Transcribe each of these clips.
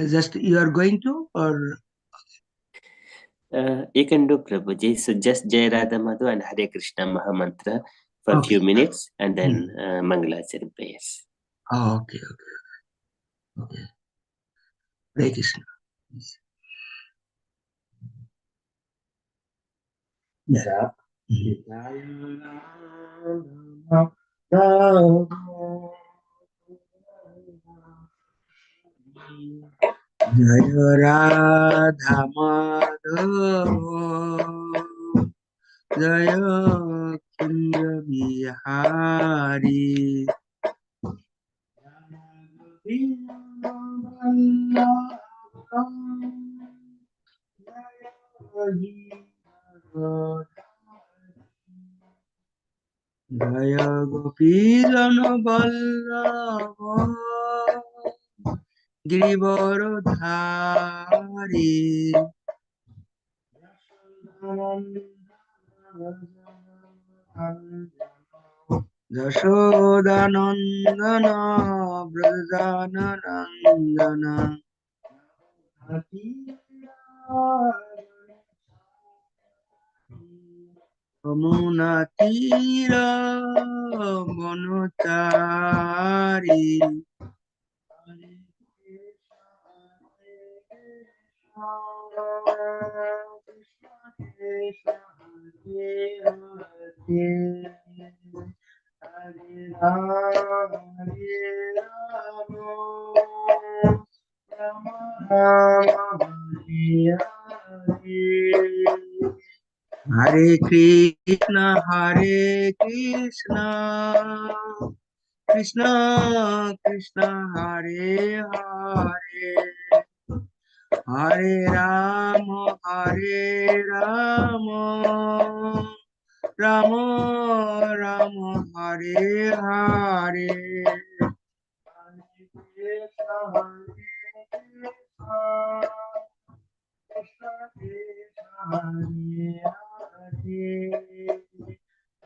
Just you are going to, or You can do, Prabhuji. So just Jai Radha Madhu and Hare Krishna Maha Mantra for a few minutes, and then Mangalacharya prayers. Oh, okay. Hare Krishna. Yeah. Jaya Radha Madhava Jaya Kunda Bihari Jaya Gopijana Vallabha Girivaradhari Jashodanandana Brajananandana Yamuna Tira Bonotari Hare Krishna, Krishna Krishna, Hare Hare, Hare Rama, Rama Rama, Hare Hare.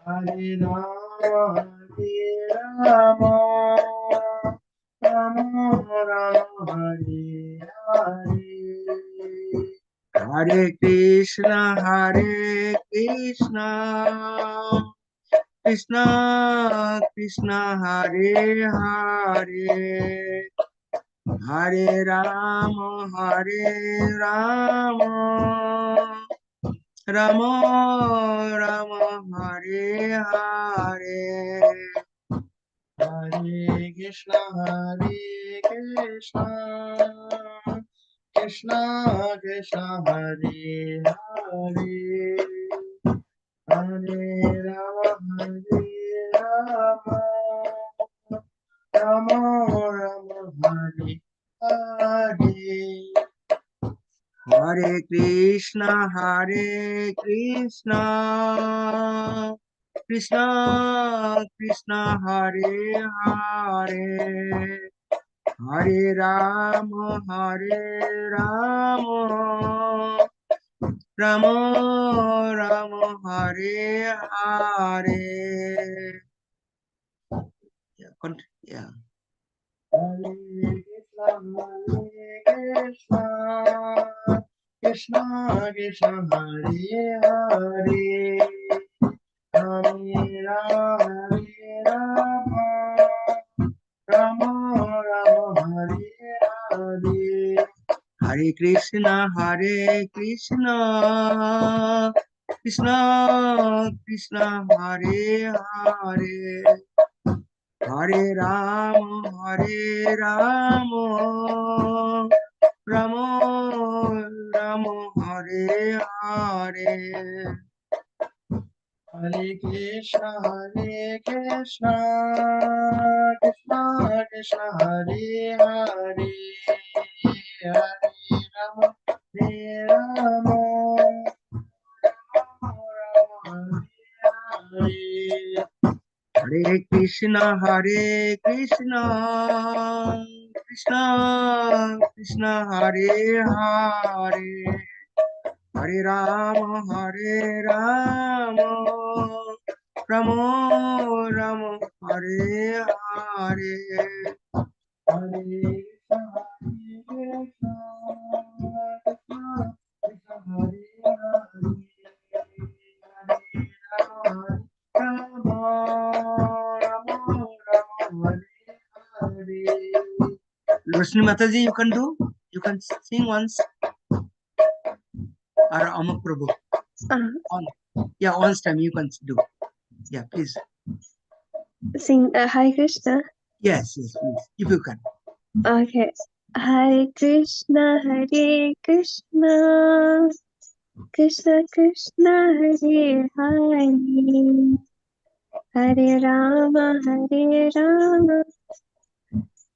Hare Rama, Rama Rama, Hare Krishna, Krishna Krishna, Hare Hare, Hare Rama, Rama Rama, Hare Hare. Hare Krishna, Krishna Krishna, Hare Hare, Hare Rama, Rama Rama, Hare Hare. Hare Krishna, Krishna Krishna, Hare Hare, Hare Rama, Rama Rama, Hare Hare. Yeah. Hare Krishna, Krishna Krishna, Hare Hare, Hare Rama, Rama Rama, Hare Hare. Hare Krishna, Krishna Krishna, Hare Hare, Hare Rama, Rama Rama, Hare Hare. Hare Krishna, Krishna Krishna, Hare Hare, Hare Rama, Rama Hare Krishna, Krishna Krishna, Hare Hare, Hare Rama, Rama Rama, Hare Hare. Hare Roshni Mataji, you can do? You can sing once. Or Amak Prabhu. Yeah, once time you can do. Yeah, please. Sing Hare Krishna. Yes, yes, please. If you can. Okay. Hare Krishna, Hare Krishna, Krishna Krishna, Hare Hare, Hare Rama, Hare Rama,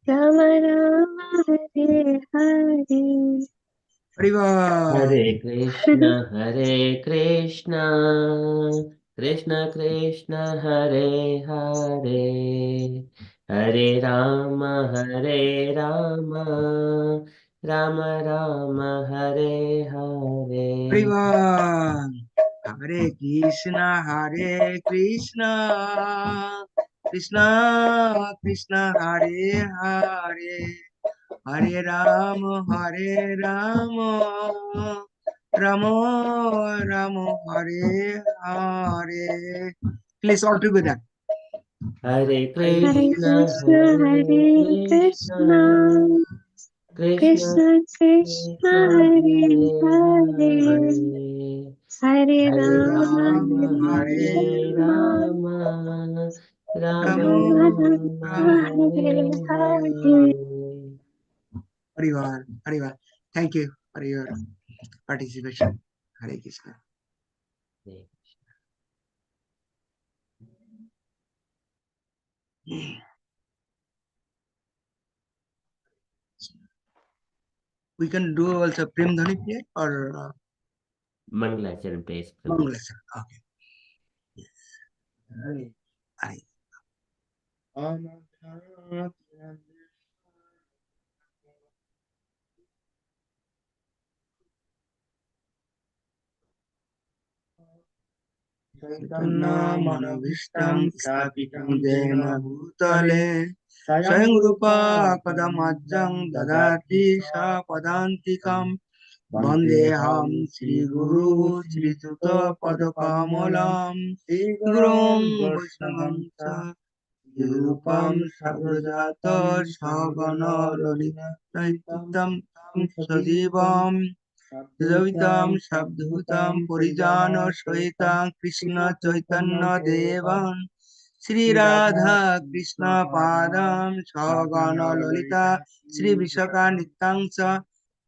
Rama Rama, Hare Hare. Hariva. Hare Krishna, Hare Krishna, Krishna Krishna, Hare Hare, Hare Rama, Hare Rama, Rama Rama, Hare Hare. Hariva. Hare Krishna, Krishna Krishna, Hare Hare, Hare Rama, Rama Rama, Hare Hare. Please all together. Hare Hare Krishna, Krishna, Hare Hare Krishna, Krishna, Krishna Krishna Krishna, Krishna, Hare Hare Hare, Hare. Hare Hare Rama, Rama, Hare Hare Rama, Rama, Rama Rama Rama, Rama, Hare Hare Hare. Hare. Hariva, Hariva. Thank you for your participation. Hare Krishna. We can do also Prem Dhani play or Mangalacharan place. Mangala. Okay. Yes. Hare. Hare. चैतन्यमनोभीष्टं स्थापितं येन भूतले स्वयं रूपा पदमज्जं ददाति सा पदान्तिकं वन्देऽहं श्रीगुरु श्रीयुतपदकमलं गुरुं वैष्णवं च रूपं सगजात सगण ललितं सजीवम् द्रवितां शब्दभूतां परिजान सहितां कृष्ण चैतन्य देवं श्री राधा कृष्ण पादं सगण ललिता श्री विशाखान्वितां च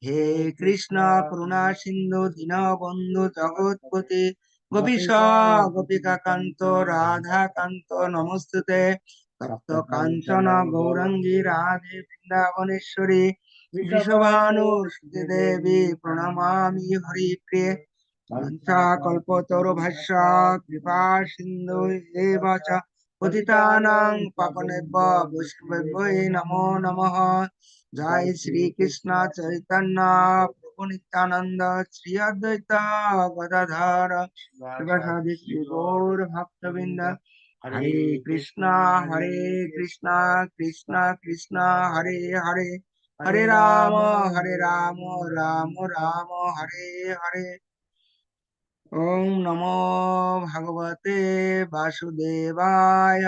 हे कृष्ण करुणा सिन्धु दीनबन्धु जगत्पते गोपीश गोपिका कान्त राधा कान्त नमस्तुते तप्त काञ्चन गौरङ्गी राधे वृन्दावनेश्वरी वृषभानुसुते देवी प्रणमामि हरिप्रिये वंशाकल्पतरुभ्यश्च कृपा सिन्धु एव च पतितानां पावनेभ्यो वैष्णवेभ्यो नमो नमः जय श्री कृष्ण चैतन्य प्रभु नित्यानंद श्री अद्वैत गदाधर शिवासादि श्री गौर भक्तवृंद हरे कृष्णा कृष्णा कृष्णा हरे हरे हरे राम राम राम हरे हरे ओम नमो भगवते वासुदेवाय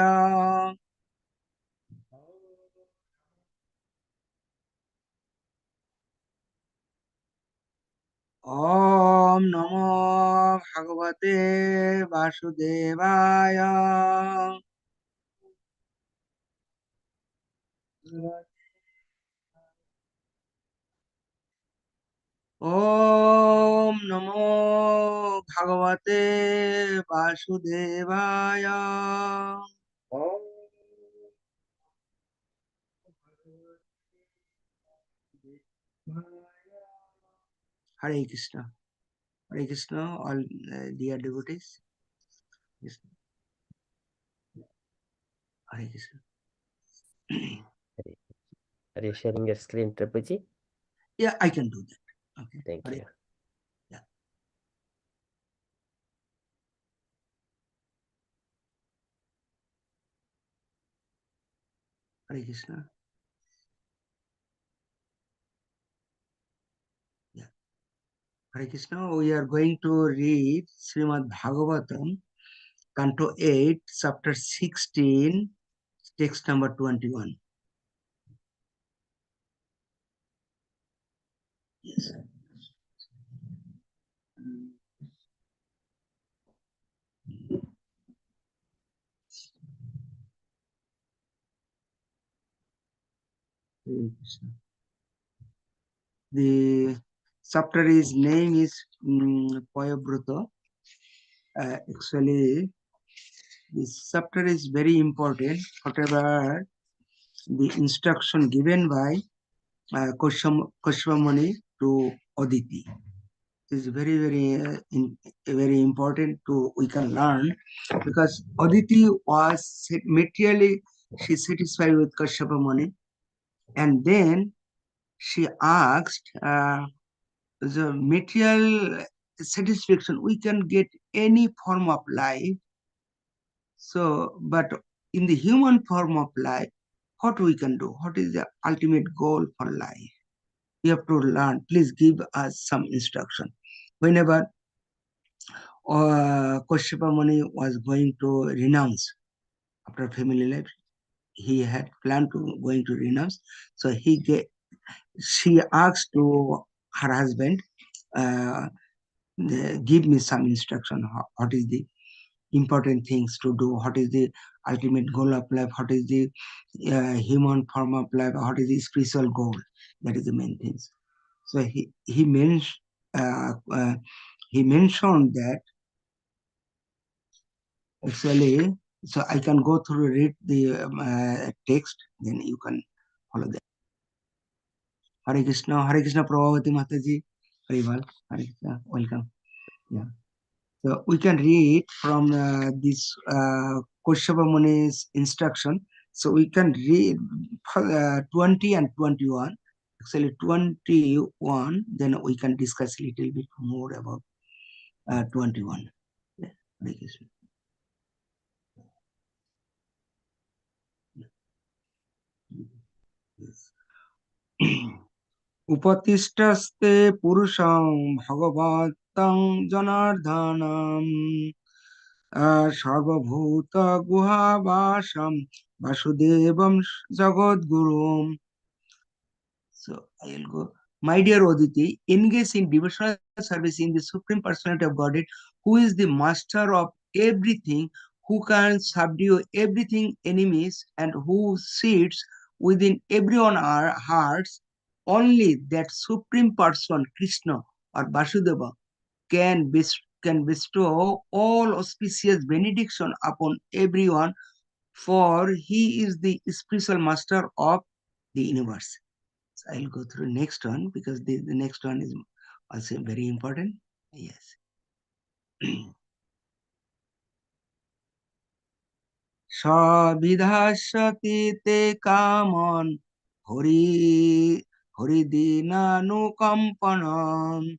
ओम नमो भगवते वासुदेवाय ओम नमो भगवते वासुदेवाय हरे Krishna all dear devotees. Yes. Hare Krishna. Are you sharing your screen, Prabhuji? Yeah, I can do that. Okay. Thank you. Yeah. Hare Krishna. Hare Krishna, we are going to read Srimad Bhagavatam, Canto 8, Chapter 16, text number 21. Yes. Hare Krishna. The chapter name is Payabruta. Actually, this chapter is very important. Whatever the instruction given by Koshyamani to Aditi is very important to we can learn, because Aditi was materially she satisfied with Kashyapa, and then she asked the material satisfaction we can get any form of life. So, but in the human form of life, what we can do? What is the ultimate goal for life? We have to learn. Please give us some instruction. Whenever Kashyapa Muni was going to renounce after family life, he had planned to going to renounce. So she asked to her husband, uh, give me some instruction. What is the important things to do? What is the ultimate goal of life? What is the human form of life? What is the spiritual goal? That is the main things. So uh, uh, he mentioned that actually. So I can go through read the text, then you can follow that. Hare Krishna, Prabhavati Mataji, Harival, Hare Krishna, welcome. Yeah. So we can read from this Kashyapa Muni's instruction. So we can read 20 and 21. Actually 21, then we can discuss a little bit more about 21. Yeah. Hare Krishna. Yes. उपतिष्ठस्ते पुरुषं भगवतं जनार्दनम् सर्वभूत गुहावासं वासुदेवं जगद्गुरुम्. So I'll go. My dear Oditi, engage in devotional service in the Supreme Personality of Godhead, who is the master of everything, who can subdue everything enemies, and who sits within everyone our hearts. Only that Supreme Person, Krishna or Vasudeva, can bestow all auspicious benediction upon everyone, for he is the spiritual master of the universe. So I'll go through next one, because the next one is also very important. Yes. Savidhasati te kamon hori hridinanukampanam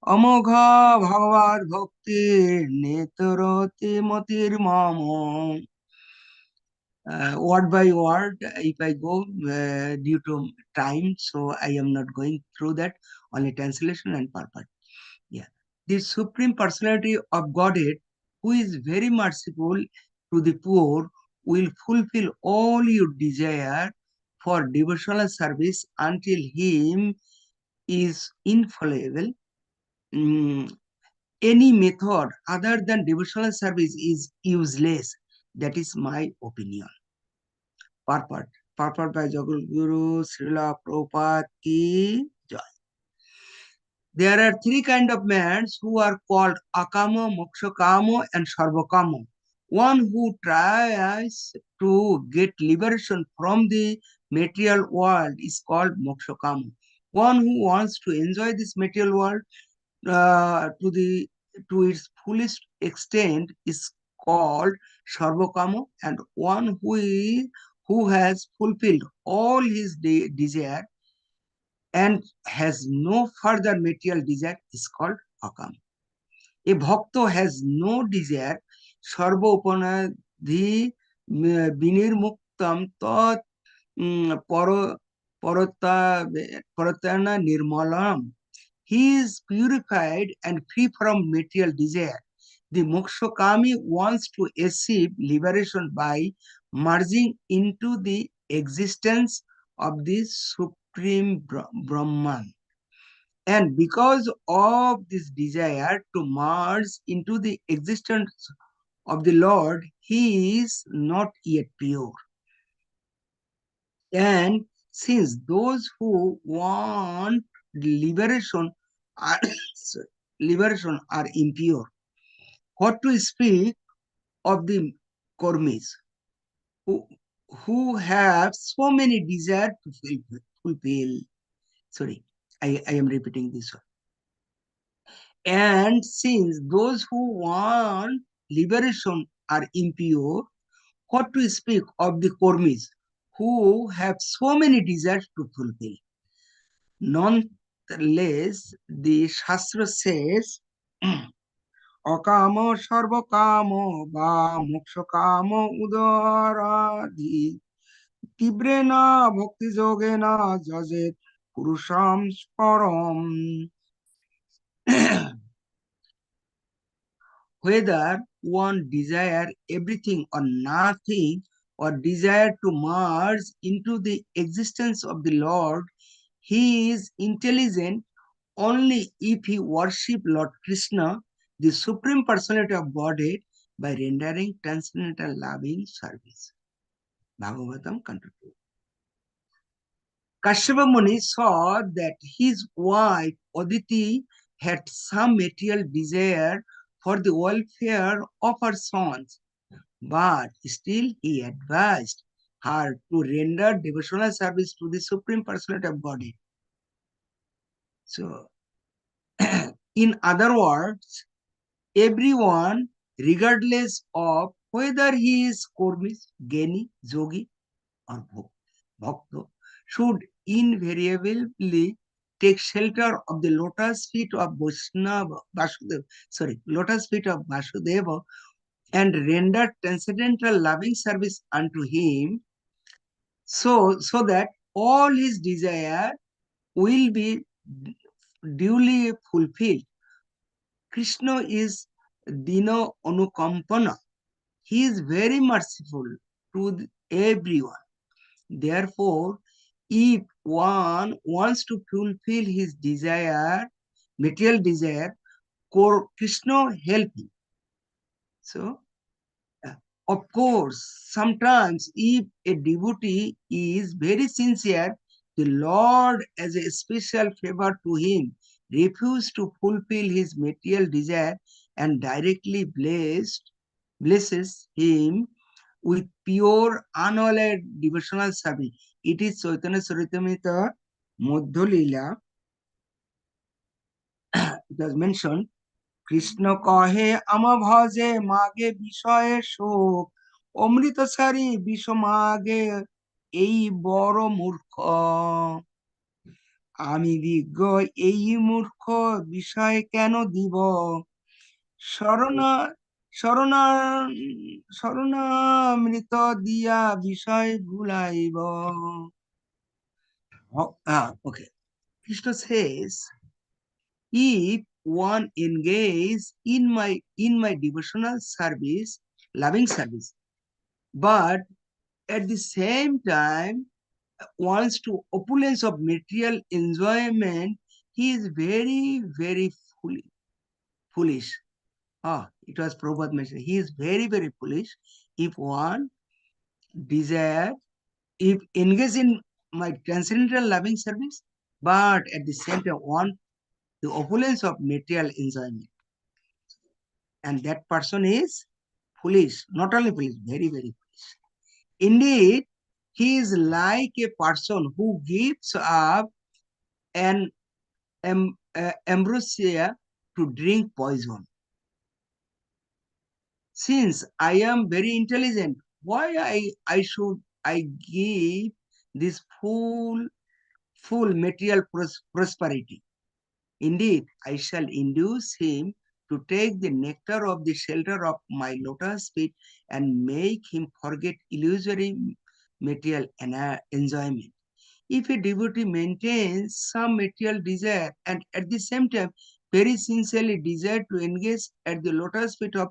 amogha bhagavad bhakti netaroti matir mamo. Word by word, if I go due to time, so I am not going through that, only translation and purport. Yeah. The Supreme Personality of Godhead, who is very merciful to the poor, will fulfill all your desire for devotional service until Him is infallible. Any method other than devotional service is useless. That is my opinion. Purport. Purport by Jagadguru Srila Prabhupada ki jai. There are three kind of men who are called Akama, Mokshakama, and Sarvakama. One who tries to get liberation from the material world is called Mokshakama. One who wants to enjoy this material world uh, to the to its fullest extent is called Sarvakama, and one who has fulfilled all his desire and has no further material desire is called Akam. A bhakta has no desire, sarva upanadhi binirmuktam tat paratana nirmalam. he is purified and free from material desire. The Mokshakami wants to achieve liberation by merging into the existence of the Supreme Brahman. And because of this desire to merge into the existence of the Lord, he is not yet pure. And since those who want liberation are, liberation are impure, what to speak of the Kormis who, who have so many desires to fulfill. Sorry, I am repeating this one. And since those who want liberation are impure, what to speak of the Kormis who have so many desires to fulfill? Nonetheless, the Shastra says, Akamo sarvakamo va mokshakamo udaradi tibrena bhakti yogena jajet purusham param. Whether one desire everything or nothing, or desire to merge into the existence of the Lord, he is intelligent only if he worship Lord Krishna, the Supreme Personality of Godhead, by rendering transcendental loving service. Bhagavatam Canto 2. Kashyapa Muni saw that his wife Aditi had some material desire for the welfare of her sons, but still he advised her to render devotional service to the Supreme Personality of Godhead. So, in other words, everyone, regardless of whether he is Kormis, Geni, Yogi, or Bhakta, should invariably take shelter of the lotus feet of lotus feet of Vasudeva, and render transcendental loving service unto him, so that all his desire will be duly fulfilled. Krishna is Dino Anukampana. He is very merciful to everyone. Therefore, if one wants to fulfill his desire, material desire, Krishna help him. So, of course, sometimes if a devotee is very sincere, the Lord, as a special favor to him, refuses to fulfill his material desire and directly blesses him with pure, unalloyed devotional service. It is Chaitanya Charitamrita Madhya Lila. It was mentioned, Krishna kahe amabhaje mage bishaye shok অমৃত সারি বিষমাগে এই বড় মূর্খ আমি বিজ্ঞ এই মূর্খ বিষয় কেন দিব শরণা শরণা শরণামৃত দিয়া বিষয় ভুলাইব. Okay. Krishna says, if one engage in my devotional service, loving service, but at the same time wants to opulence of material enjoyment, he is very, very foolish. It was Prabhupada mentioned. He is very, very foolish if one desire, if engage in my transcendental loving service, but at the same time want the opulence of material enjoyment. And that person is foolish, not only foolish, very, very foolish. Indeed, he is like a person who gives up an ambrosia to drink poison. Since I am very intelligent, why should I give this full material prosperity? Indeed, I shall induce him to take the nectar of the shelter of my lotus feet and make him forget illusory material enjoyment. If a devotee maintains some material desire and at the same time very sincerely desire to engage at the lotus feet of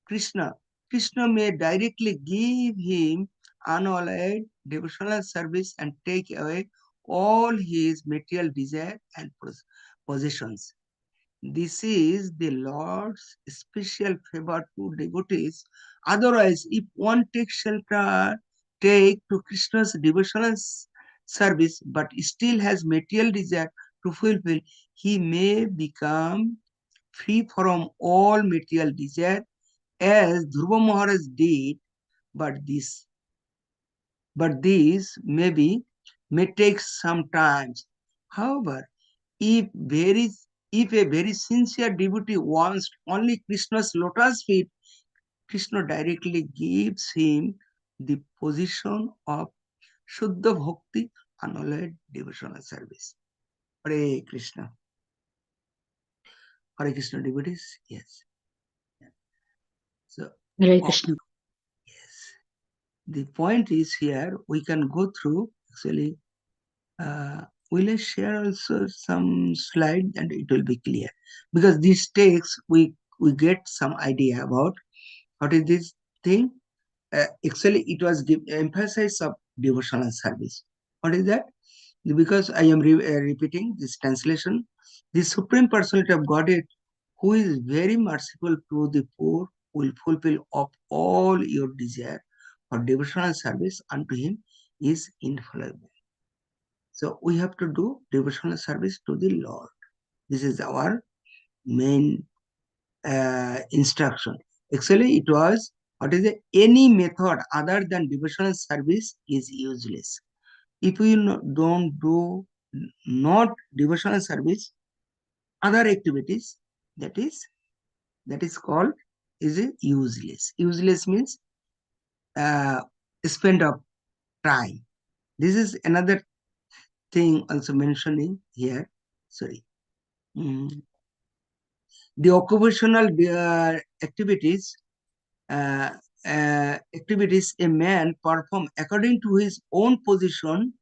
Krishna, Krishna may directly give him unalloyed devotional service and take away all his material desire and possessions. This is the Lord's special favor to devotees. Otherwise, if one takes shelter, take to Krishna's devotional service, but still has material desire to fulfill, he may become free from all material desire, as Dhruva Maharaj did. But this may take some time. However, if a very sincere devotee wants only Krishna's lotus feet, Krishna directly gives him the position of Shuddha Bhakti, unalloyed devotional service. Hare Krishna. Hare Krishna devotees, yes. So, Hare Krishna. yes. The point is here, we can go through, actually, will I share also some slide and it will be clear. Because this takes, we get some idea about what is this thing. Actually, it was emphasis of devotional service. What is that? Because I am repeating this translation. The Supreme Personality of Godhead, who is very merciful to the poor, will fulfill of all your desire for devotional service unto him is infallible. So we have to do devotional service to the Lord. This is our main instruction. Actually, it was, what is it? Any method other than devotional service is useless. If we don't do not devotional service, other activities, that is called is it useless. Useless means spend of time. This is another thing also mentioning here. Sorry. The occupational activities a man perform according to his own position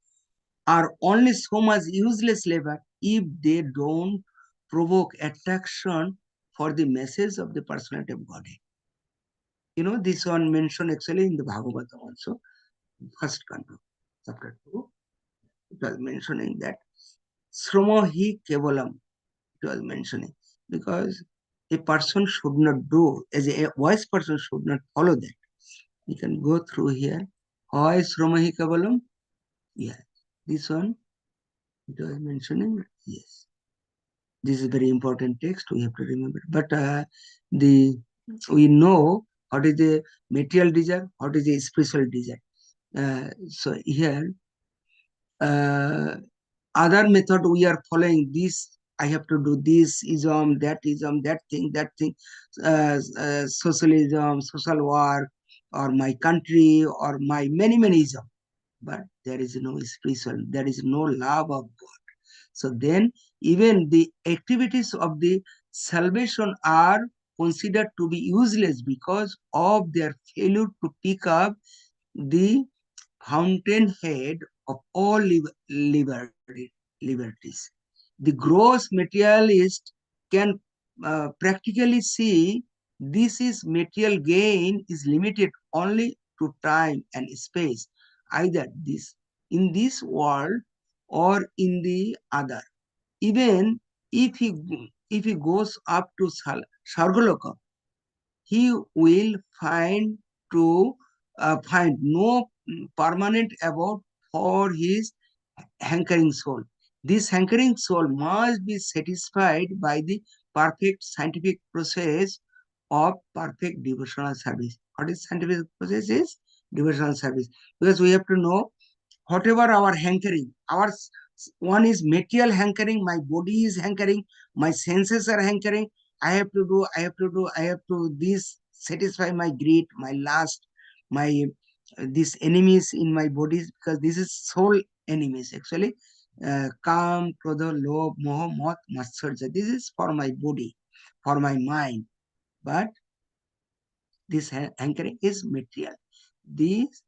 are only so much useless labor if they don't provoke attraction for the message of the personality of Godhead. This one mentioned actually in the Bhagavatam also, first canto, chapter 2. It was mentioning that Sramo hi kevalam, it was mentioning, because a person should not do, as a wise person should not follow that. We can go through here. Why Sramo hi kevalam? Yeah, this one, it was mentioning, yes. This is a very important text, we have to remember. But we know what is the material desire, what is the spiritual desire. So here, other method we are following this. I have to do this ism, that thing, socialism, social work, or my country, or my many ism. But there is no spiritual, there is no love of God. So then even the activities of the salvation are considered to be useless because of their failure to pick up the fountainhead of all liberties. The gross materialist can practically see this is material gain is limited only to time and space, either this in this world or in the other. Even if he goes up to Sargaloka, he will find no permanent abode for his hankering soul. This hankering soul must be satisfied by the perfect scientific process of perfect devotional service. What is scientific process? Is devotional service. Because we have to know whatever our hankering, one is material hankering, my body is hankering, my senses are hankering, I have to this satisfy my greed, my lust, my these enemies in my bodies, because this is soul enemies actually. Kam, krodha, lobh, moha, moth, matsarja. This is for my body, for my mind. But this hankering is material. This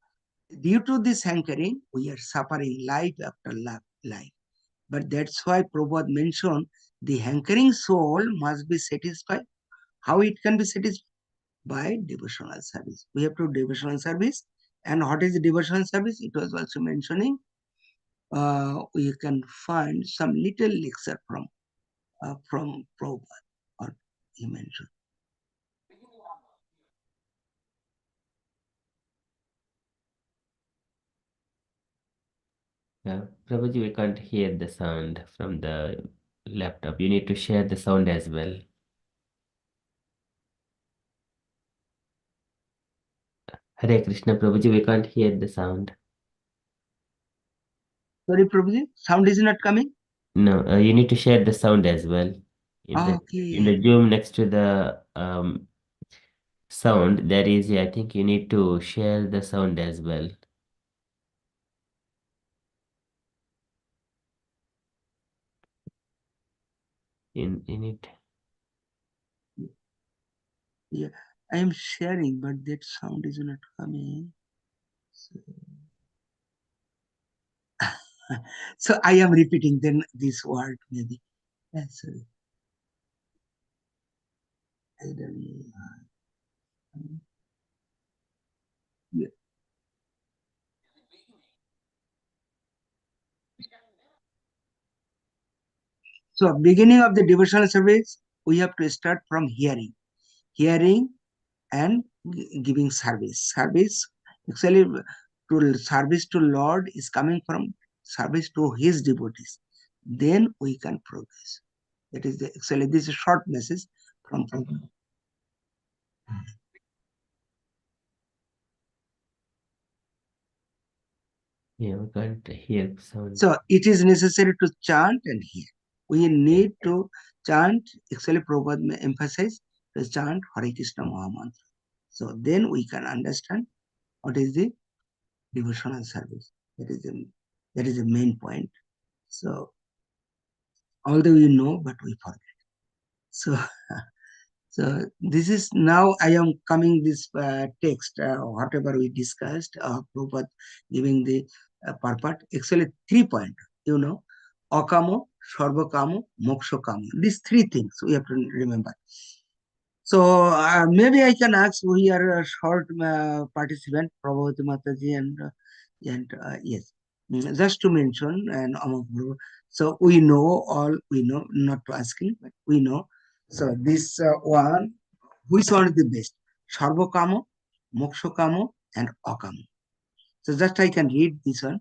Due to this hankering, we are suffering life after life. But that's why Prabhupada mentioned the hankering soul must be satisfied. How it can be satisfied? By devotional service. We have to devotional service. And what is the devotional service? It was also mentioning. We can find some little lecture from Prabhupada, or he mentioned. Prabhuji, we can't hear the sound from the laptop. You need to share the sound as well. Hare Krishna, Prabhuji, we can't hear the sound. Sorry, Prabhuji, sound is not coming? No, you need to share the sound as well. In the Zoom next to the sound, there is, I think you need to share the sound as well. In it. Yeah, I am sharing, but that sound is not coming. So I am repeating then this word maybe. Sorry. I don't know. Yeah. So beginning of the devotional service, we have to start from hearing and giving service. Service, actually, to service to Lord is coming from service to His devotees. Then we can progress. That is actually this is a short message from Prabhupada. Yeah, we can't hear sound. So it is necessary to chant and hear. We need to chant. Actually, Prabhupada may emphasize to chant Hare Krishna Mahamantra. So then we can understand what is the devotional service. That is the main point. So although we know, but we forget. So so this is now I am coming this text, whatever we discussed, Prabhupada giving the purport. Actually, 3 points, akamo, sarvakamo, mokshakamo. These three things we have to remember. So maybe I can ask, we are a short participant, Prabhupada Mataji, and yes, just to mention, and so we know, not to asking, but we know. So this one, which one is the best? Sarvakamo, Mokshakamo, and Akamo. So just I can read this one.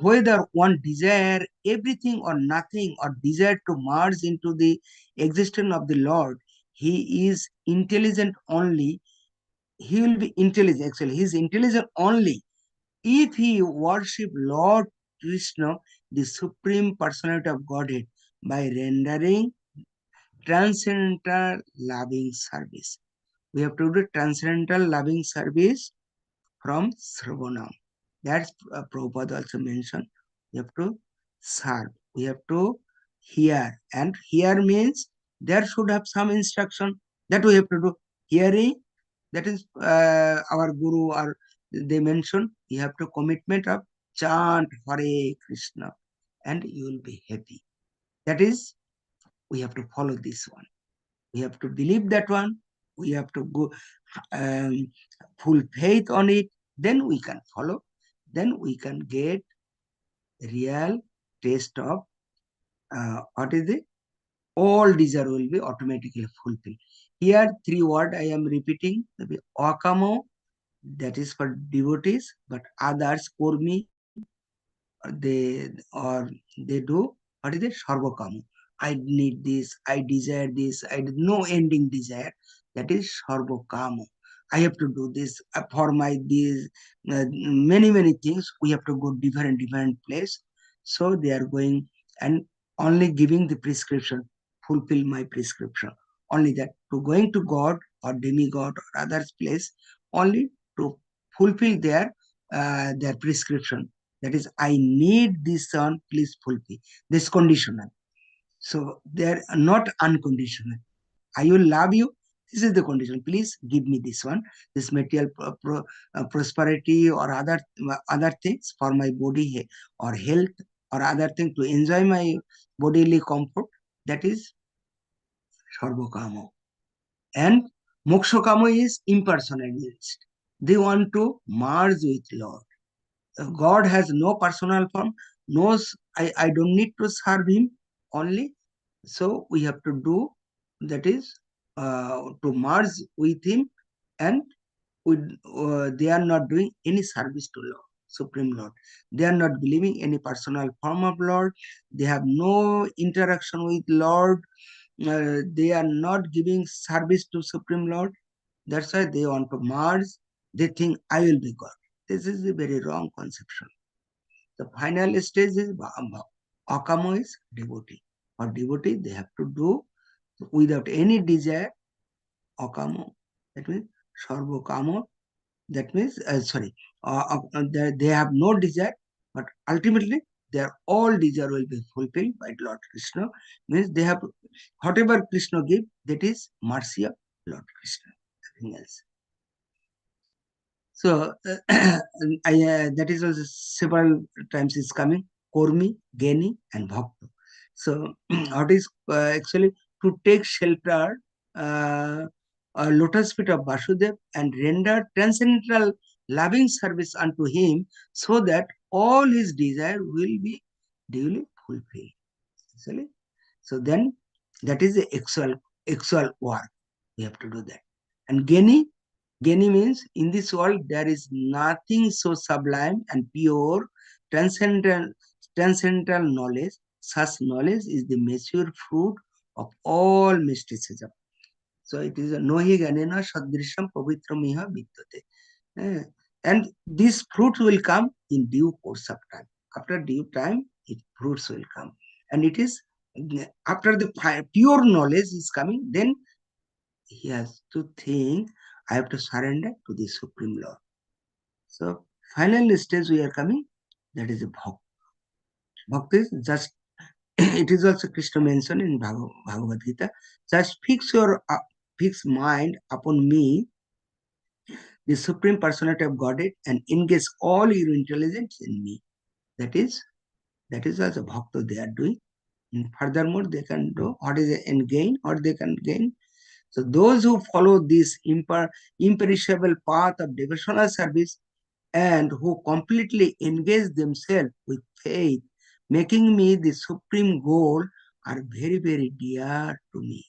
Whether one desire everything or nothing, or desire to merge into the existence of the Lord, he is intelligent only. He will be intelligent. Actually, he is intelligent only if he worship Lord Krishna, the Supreme Personality of Godhead, by rendering transcendental loving service. We have to do transcendental loving service from Sravanam. That's Prabhupada also mentioned. We have to serve. We have to hear. And hear means there should have some instruction that we have to do. Hearing, that is our Guru, or they mentioned, you have to commitment of chant Hare Krishna and you will be happy. That is, we have to follow this one. We have to believe that one. We have to go full faith on it. Then we can follow. Then we can get real taste of what is it? All desire will be automatically fulfilled. Here, 3 words I am repeating. Akamo, that is for devotees, but others, kurmi, they do what is it? Sarvakama. I need this, I desire this, I no ending desire. That is sarvakama. I have to do this for my these many things. We have to go different place. So they are going and only giving the prescription, fulfill my prescription. Only that, to going to God or demigod or others place, only to fulfill their prescription. That is, I need this son, please fulfill. This conditional. So they are not unconditional. I will love you. This is the condition. Please give me this one, this material prosperity or other things for my body or health or other thing to enjoy my bodily comfort. That is sarvakamo. And mokshakamo is impersonalist. They want to merge with Lord. God has no personal form. I don't need to serve him only. So we have to do, that is to merge with him, and they are not doing any service to Lord, Supreme Lord. They are not believing any personal form of Lord. They have no interaction with Lord. They are not giving service to Supreme Lord. That's why they want to merge. They think I will be God. This is a very wrong conception. The final stage is akamo, is devotee. For devotee, they have to do without any desire, akamo. That means sarvakamo. That means, they have no desire, but ultimately their all desire will be fulfilled by Lord Krishna. Means they have whatever Krishna give, that is mercy of Lord Krishna, nothing else. So that is also several times is coming. Kormi, Geni, and Bhakta. So what is actually to take shelter lotus feet of Vasudev and render transcendental loving service unto him, so that all his desire will be duly fulfilled. Actually. So then that is the actual work. We have to do that. And Geni means in this world there is nothing so sublime and pure, transcendental, transcendental knowledge. Such knowledge is the mature fruit of all mysticism. So it is a nohi ganena sadrisham pavitramiha vidyate. And these fruits will come in due course of time. After due time, fruits will come. And it is after the pure knowledge is coming, then he has to think, I have to surrender to the Supreme Lord. So final stage we are coming, that is a bhakti. Bhakti is just, it is also Krishna mentioned in Bhagavad Gita, just fix your fixed mind upon me, the Supreme Personality of Godhead, and engage all your intelligence in me. That is also bhakti they are doing. And furthermore, they can do what is the end gain, or they can gain. So those who follow this imperishable path of devotional service and who completely engage themselves with faith, making me the supreme goal, are very, very dear to me.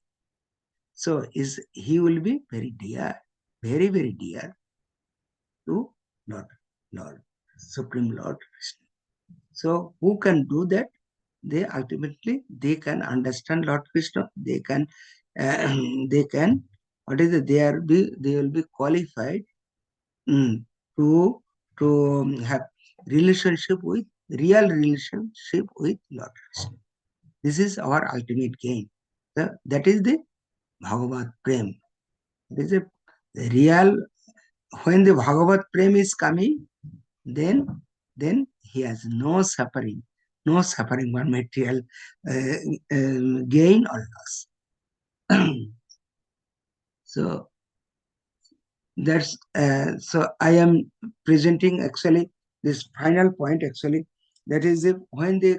So he will be very dear, very, very dear to Lord, Supreme Lord Krishna. So who can do that? They ultimately can understand Lord Krishna. They can what is it? They will be qualified to have real relationship with Lord Krishna. This is our ultimate gain. That is the Bhagavad Prem. It is a real. When the Bhagavad Prem is coming, then he has no suffering for material gain or loss. So that's so I am presenting actually this final point. Actually, that is when the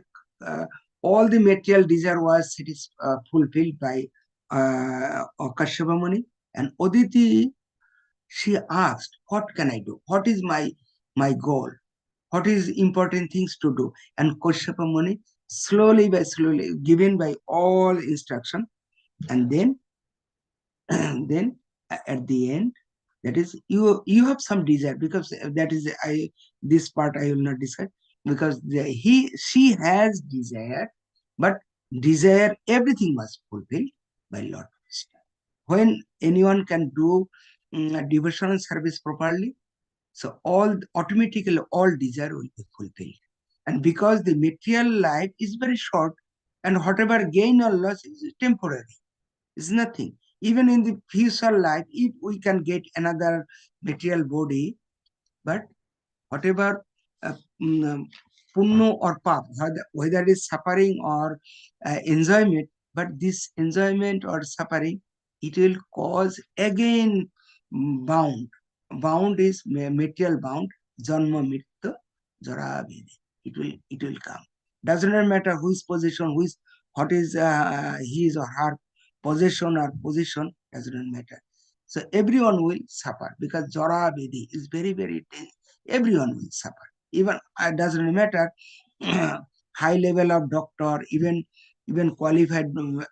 all the material desire was fulfilled by Kashyapa Muni, and Aditi, she asked, what can I do? What is my goal? What is important things to do? And Kashyapa Muni, slowly given by all instruction, and then then at the end, that is you have some desire, because that is this part I will not discuss, because she has desire, but desire everything was fulfilled by Lord Krishna. When anyone can do devotional service properly, so automatically all desire will be fulfilled. And because the material life is very short, and whatever gain or loss is temporary, it's nothing. Even in the future life, if we can get another material body, but whatever punno or pap, whether it is suffering or enjoyment, but this enjoyment or suffering it will cause again bound. Bound is material bound, janma mrityu jara vidhi. It will come. Doesn't matter whose position, what is his or her possession or position, doesn't matter. So everyone will suffer because jara vidhi is very, very dense. Everyone will suffer. Even doesn't matter high level of doctor, even qualified,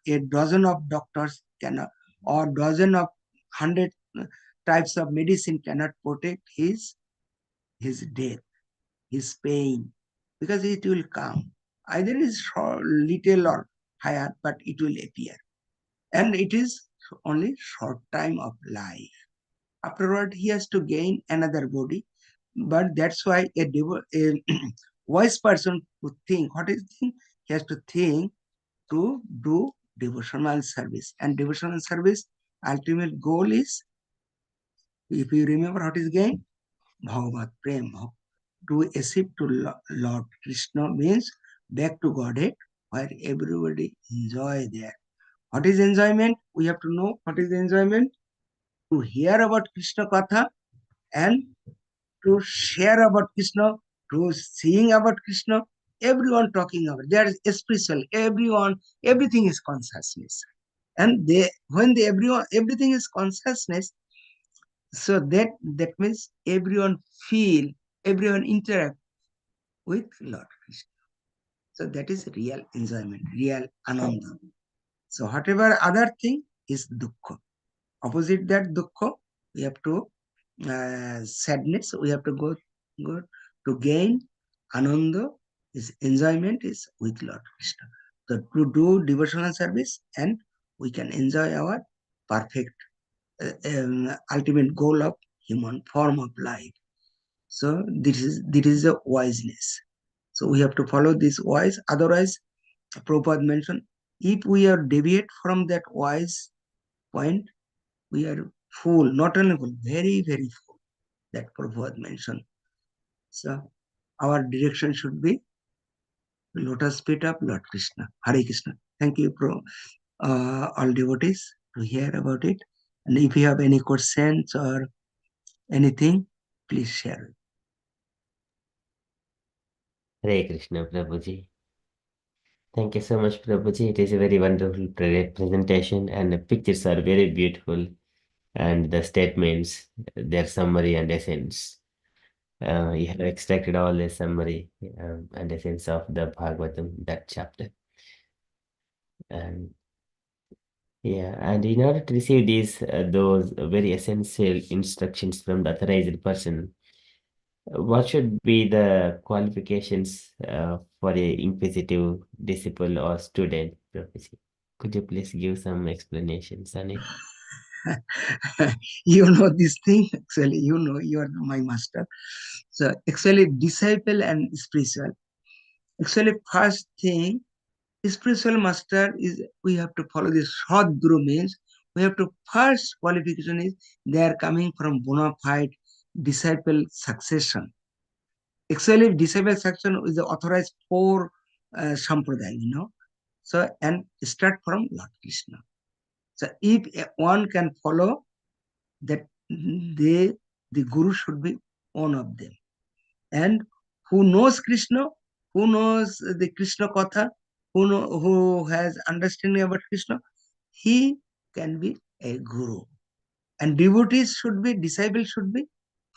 a dozen of doctors cannot, or dozen of 100 types of medicine cannot protect his death, his pain, because it will come. Either is little or higher, but it will appear. And it is only short time of life. Afterward, he has to gain another body. But that's why a wise person would think, what is thing? He has to think to do devotional service. And devotional service, ultimate goal is, if you remember what is gain, Bhagavat Prem, to accede to Lord Krishna means back to Godhead, where everybody enjoy there. What is enjoyment? We have to know what is enjoyment. To hear about Krishna Katha and to share about Krishna, to sing about Krishna, everyone talking about. There is spiritual, everything is consciousness. And everything is consciousness, so that means everyone interact with Lord Krishna. So that is real enjoyment, real ananda. So whatever other thing is dukkha. Opposite that dukkha, we have to sadness, we have to go to gain ananda, is enjoyment is with Lord Krishna. So to do devotional service, and we can enjoy our perfect ultimate goal of human form of life. So this is a wiseness. So we have to follow this wise. Otherwise, Prabhupada mentioned, if we are deviate from that wise point, we are fool, not only fool, very, very fool. That Prabhupada mentioned. So our direction should be lotus feet of Lord Krishna. Hare Krishna. Thank you, all devotees, to hear about it. And if you have any questions or anything, please share. Hare Krishna, Prabhuji. Thank you so much, Prabhuji. It is a very wonderful presentation, and the pictures are very beautiful, and the statements, their summary and essence. You have extracted all the summary and essence of the Bhagavatam, that chapter. And yeah, and in order to receive these those very essential instructions from the authorized person, what should be the qualifications for a inquisitive disciple or student, Professor? Could you please give some explanations on it? You know this thing, actually, you are my master. So actually, disciple and spiritual. Actually, first thing, spiritual master is, we have to follow this Sadguru means, we have to, first qualification is they are coming from bona fide disciple succession. Actually, disciple succession is the authorized four sampradaya, So, and start from Lord Krishna. So if one can follow that, the guru should be one of them. And who knows Krishna, who knows the Krishna Katha, who has understanding about Krishna, he can be a guru. And devotees should be, disciples should be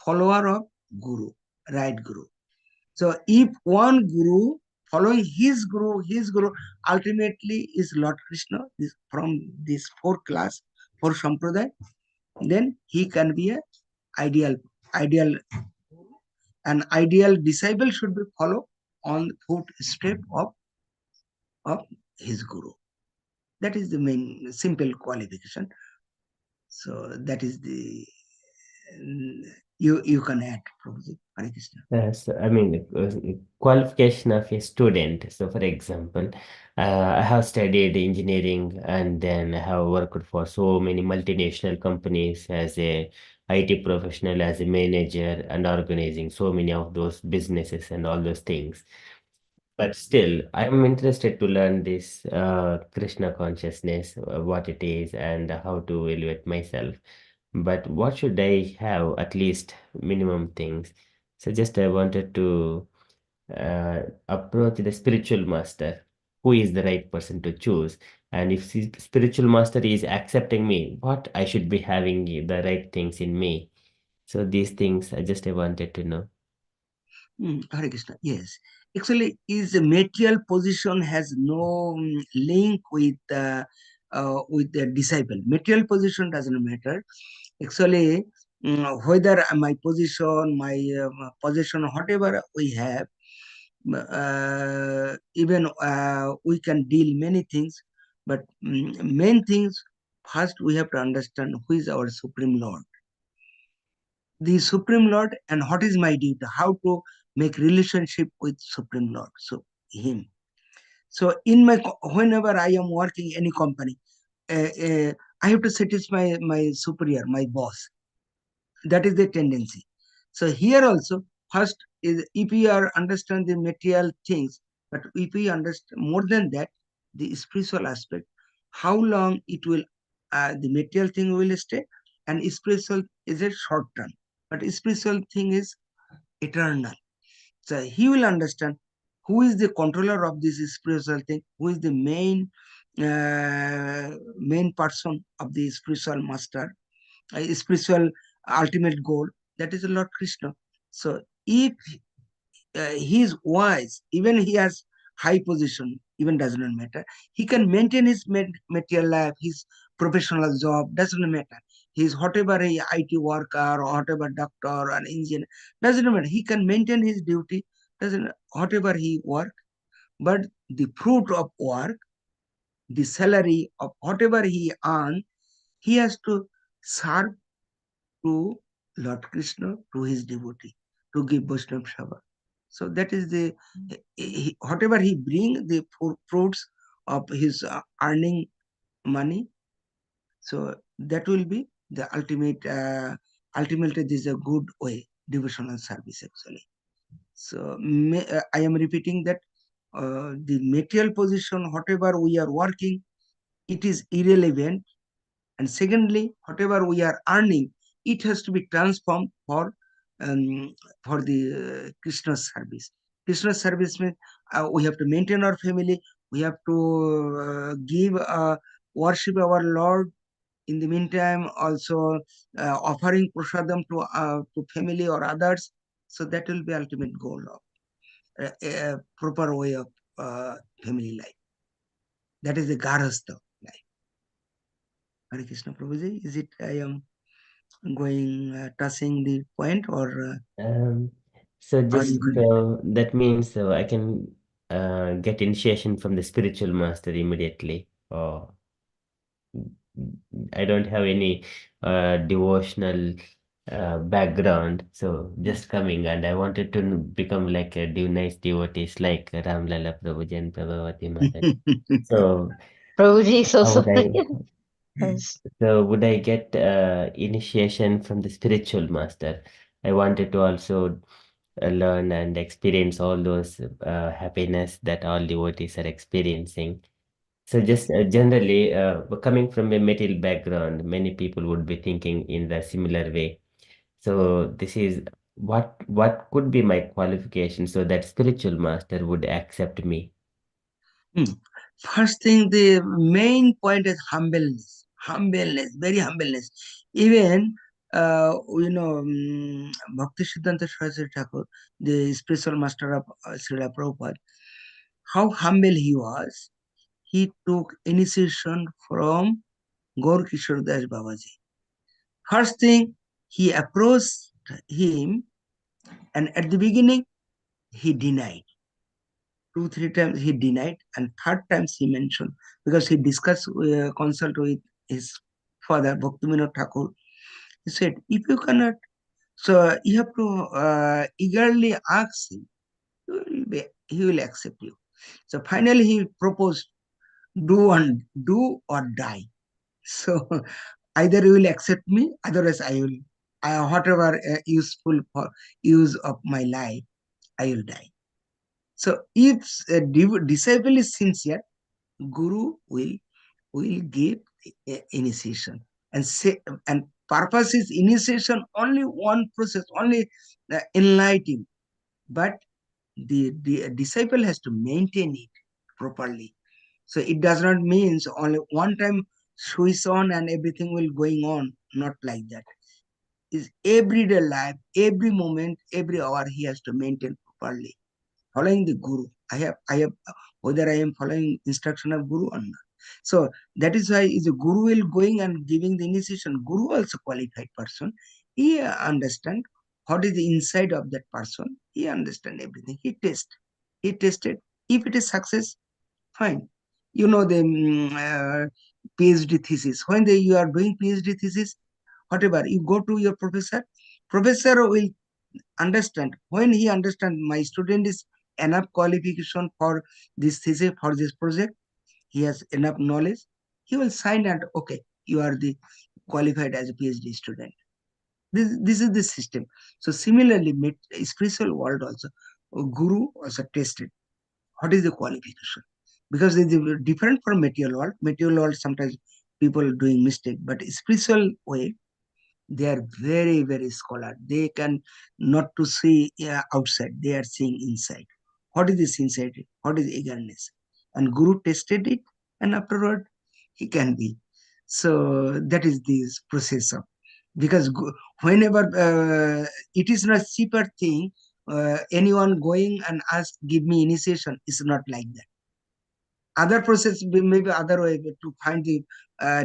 follower of guru, right guru. So if one guru following his guru, ultimately is Lord Krishna, from this four sampradaya, then he can be a ideal an ideal disciple should be follow on the footstep of his guru. That is the main simple qualification. So that is the you can add, Prabhuji. Hare Krishna. So, I mean, the qualification of a student. So, for example, I have studied engineering, and then I have worked for so many multinational companies as a IT professional, as a manager, and organizing so many of those businesses and all those things. But still, I'm interested to learn this Krishna consciousness, what it is, and how to evaluate myself. But what should I have? At least minimum things. So just I wanted to approach the spiritual master. Who is the right person to choose? And if the spiritual master is accepting me, what I should be having the right things in me. So these things I wanted to know. Hare Krishna. Yes, actually, is the material position has no link with the disciple. Material position doesn't matter. Actually, whether my position, my possession, whatever we have, even we can deal many things, but main things first we have to understand who is our Supreme Lord, the Supreme Lord, and what is my duty, how to make relationship with Supreme Lord, so Him. So in my whenever I am working any company, I have to satisfy my superior, my boss. That is the tendency. So here also, first is if we are understand the material things, but if we understand more than that, the spiritual aspect, how long it will, the material thing will stay, and spiritual is a short term, but spiritual thing is eternal. So he will understand who is the controller of this spiritual thing, who is the main person of the spiritual master, spiritual ultimate goal, that is Lord Krishna. So if he is wise, even he has high position, even does not matter. He can maintain his material life, his professional job, doesn't matter. He's whatever he IT worker or whatever doctor or engineer, doesn't matter. He can maintain his duty, doesn't whatever he work, but the fruit of work, the salary of whatever he earn, he has to serve to Lord Krishna, to his devotee, to give Vaishnava Seva. So that is the whatever he bring the fruits of his earning money. So that will be the ultimate. Ultimately, this is a good way devotional service actually. So I am repeating that the material position, whatever we are working, it is irrelevant. And secondly, whatever we are earning, it has to be transformed um, for the Krishna service. Krishna service means we have to maintain our family. We have to give worship our Lord. In the meantime, also offering prasadam to family or others. So that will be ultimate goal of a proper way of family life. That is the garhastha life. Hare Krishna Prabhuji, is it I am going touching the point, Um, so or you just can? that means I can get initiation from the spiritual master immediately, or I don't have any devotional background, so just coming and I wanted to become like a nice devotees like Ram Lala Prabhuji and Prabhavati Mataji. So Prabhuji is how also would I? yes. So would I get initiation from the spiritual master? I wanted to also learn and experience all those happiness that all devotees are experiencing. So just generally, coming from a material background, many people would be thinking in the similar way. So this is what could be my qualification so that spiritual master would accept me. Hmm. First thing, the main point is humbleness. Humbleness, very humbleness. Even Bhakti Siddhanta Saraswati Thakur, the spiritual master of Srila Prabhupada, how humble he was. He took initiation from Gaur Kishore Das Babaji. First thing, he approached him, and at the beginning, he denied. Two, three times he denied, and third times he mentioned, because he discussed, consult with his father, Bhaktivinoda Thakur. He said, if you cannot, so you have to eagerly ask him, he will accept you. So finally he proposed, do or die. So either you will accept me, otherwise I will, whatever useful for use of my life, I will die. So if a disciple is sincere, Guru will give initiation and say, and purpose is initiation only one process, only enlightening, but the disciple has to maintain it properly. So it does not mean only one time switch on and everything will going on. Not like that. Is everyday life, every moment, every hour he has to maintain properly, following the Guru. I have whether I am following instruction of Guru or not. So that is why is a Guru will going and giving the initiation. Guru also qualified person. He understand what is the inside of that person. He understand everything. He test. He tested. If it is success, fine. You know the PhD thesis. When you are doing PhD thesis, whatever you go to your professor, professor will understand. When he understand my student is enough qualification for this thesis, for this project, he has enough knowledge, he will sign and okay, you are the qualified as a PhD student. This is the system. So similarly, spiritual world also, Guru also tested what is the qualification, because it is different from material world. Material world sometimes people doing mistake, but spiritual way they are very very scholar. They can not to see outside, they are seeing inside. What is the sincerity, what is eagerness, and Guru tested it, and afterward he can be. So that is this process of, because whenever it is not cheaper thing, anyone going and ask give me initiation is not like that. Other process maybe other way to find the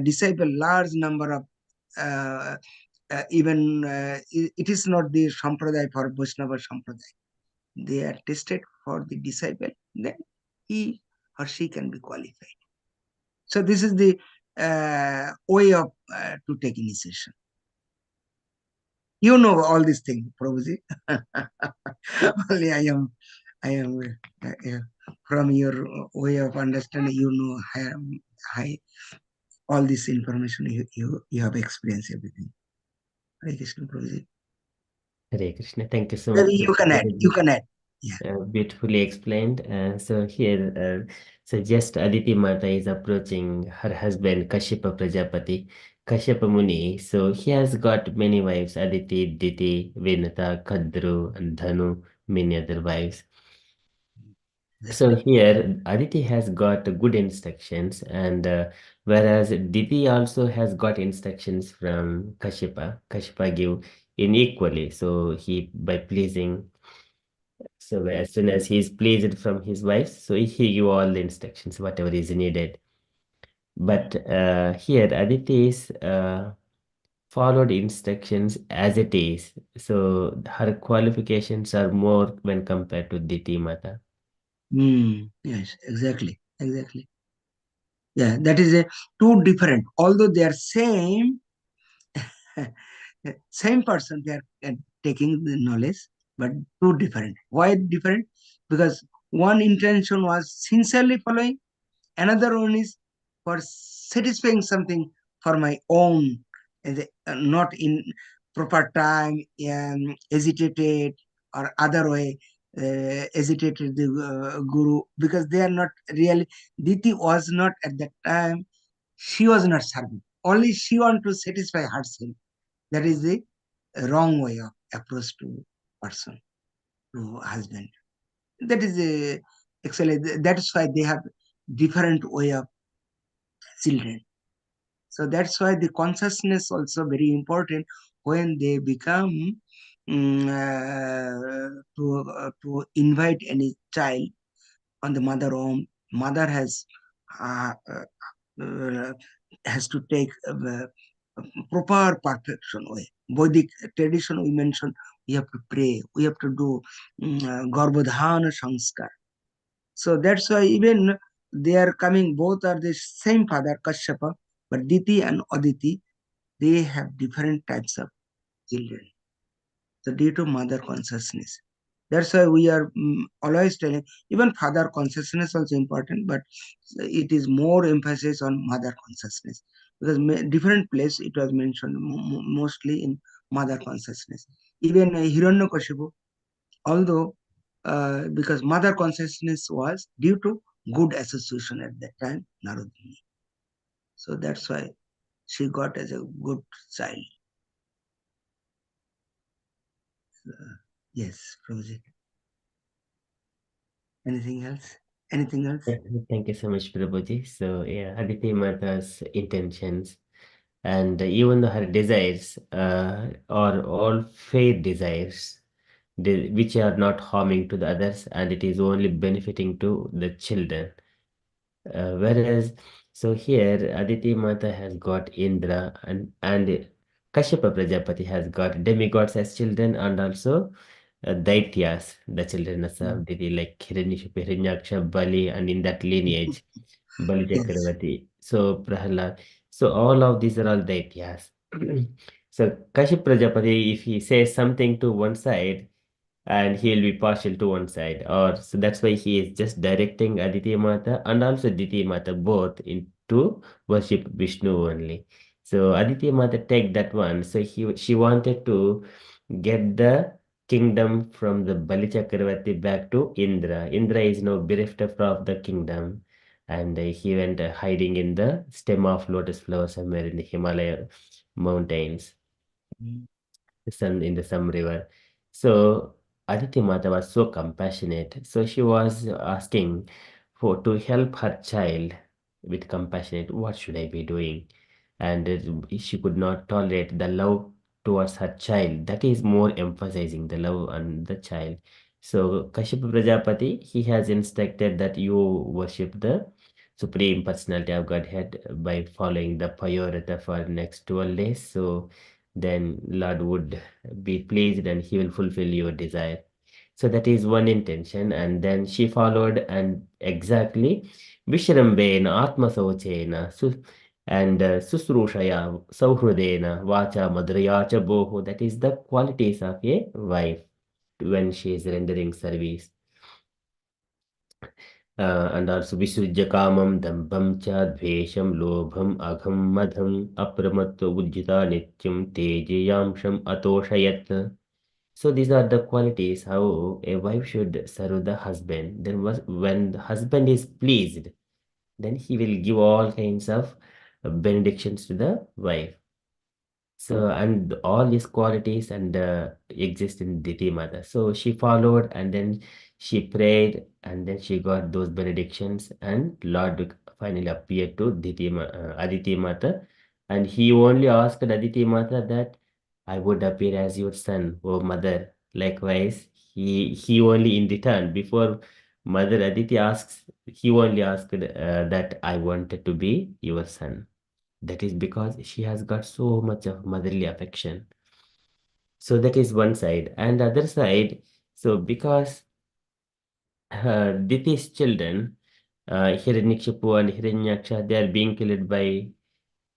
disciple large number of uh, even it is not the sampradaya for Vaishnava sampradaya. They are tested for the disciple, then he or she can be qualified. So this is the way of to take initiation. You know all these things, Prabhuji. Only I am from your way of understanding. You know, high all this information you have experienced everything. Hare Krishna, Prabhuji. Hare Krishna. Thank you so much, Maybe you can add. Prabhuji. You can add. Yeah. Beautifully explained. So here, so just Aditi Mata is approaching her husband Kashyapa Prajapati, Kashyapa Muni. So he has got many wives: Aditi, Diti, Vinata, Kadru, and Dhanu, many other wives. So here, Aditi has got good instructions, and whereas Diti also has got instructions from Kashyapa. Kashyapa give in equally. So he by pleasing. So as soon as he is pleased from his wife, so he give all the instructions, whatever is needed. But here Aditi is followed instructions as it is. So her qualifications are more when compared to Diti Mata. Yes, exactly. Exactly. Yeah, that is a two different. Although they are same, same person, they are taking the knowledge, but two different. Why different? Because one intention was sincerely following, another one is for satisfying something for my own, not in proper time, hesitated or other way, hesitated the Guru, because they are not really. Diti was not at that time, she was not serving. Only she want to satisfy herself. That is the wrong way of approach to person, to husband. That is a actually that is why they have different way of children. So that's why the consciousness also very important when they become to invite any child on the mother home. Mother uh, uh, uh, has to take proper perfection way. Vedic tradition we mentioned, we have to pray, we have to do Garbhodhana Sanskar. So that's why even they are coming, both are the same father, Kashyapa, but Diti and Aditi, they have different types of children. So due to mother consciousness. That's why we are always telling, even father consciousness also important, but it is more emphasis on mother consciousness. Because different place it was mentioned mostly in mother consciousness. Even Hiranyakashipu, although because mother consciousness was due to good association at that time, Narodini. So that's why she got as a good child. Yes, Prabhuji. Anything else? Anything else? Thank you so much, Prabhuji. So, yeah, Aditi Mata's intentions and even though her desires are all fair desires, which are not harming to the others, and it is only benefiting to the children. Whereas, so here Aditi Mata has got Indra and Kashyapa Prajapati has got demigods as children and also Daityas, the children of Aditi, like Hiranyashipu, Hiranyaksha, Bali, and in that lineage, Bali Yes. Chakravarti, so Prahalad. So all of these are all Daityas. So Kashyap Prajapati, if he says something to one side, and he'll be partial to one side, or so that's why he is just directing Aditya Mata and also Ditya Mata both into worship Vishnu only. So Aditya Mata take that one. So she wanted to get the kingdom from the Bali Chakravarti back to Indra. Indra is now bereft of the kingdom, and he went hiding in the stem of lotus flower somewhere in the Himalaya mountains, Mm. in the some river. So Aditi Mata was so compassionate. So she was asking for to help her child with compassionate, what should I be doing? And she could not tolerate the love towards her child. That is more emphasizing the love on the child. So Kashyapa Prajapati, he has instructed that you worship the Supreme Personality of Godhead by following the Payorata for next 12 days. So then Lord would be pleased and he will fulfill your desire. So that is one intention. And then she followed and exactly Vishrambena Atma Sauchena and Susrushaya Sauhrudena Vacha Madraya Cha Boho. That is the qualities of a wife when she is rendering service. And also Visujya Kamam Dambam Cha Dvesham Lobham Agham Madham Apramatva Ujjita Nityam Tejayamsham Atoshayat. So these are the qualities how a wife should serve the husband. Then when the husband is pleased, then he will give all kinds of benedictions to the wife. So, and all these qualities and exist in Diti Mata. So she followed and then she prayed and then she got those benedictions and Lord finally appeared to Aditi Mata, and he only asked Aditi Mata that I would appear as your son, O mother. Likewise, he only in return before Mother Aditi asks, he only asked that I wanted to be your son. That is because she has got so much of motherly affection. So that is one side. And the other side, so because Diti's children, Hiranyakshipu and Hiranyaksha, they are being killed by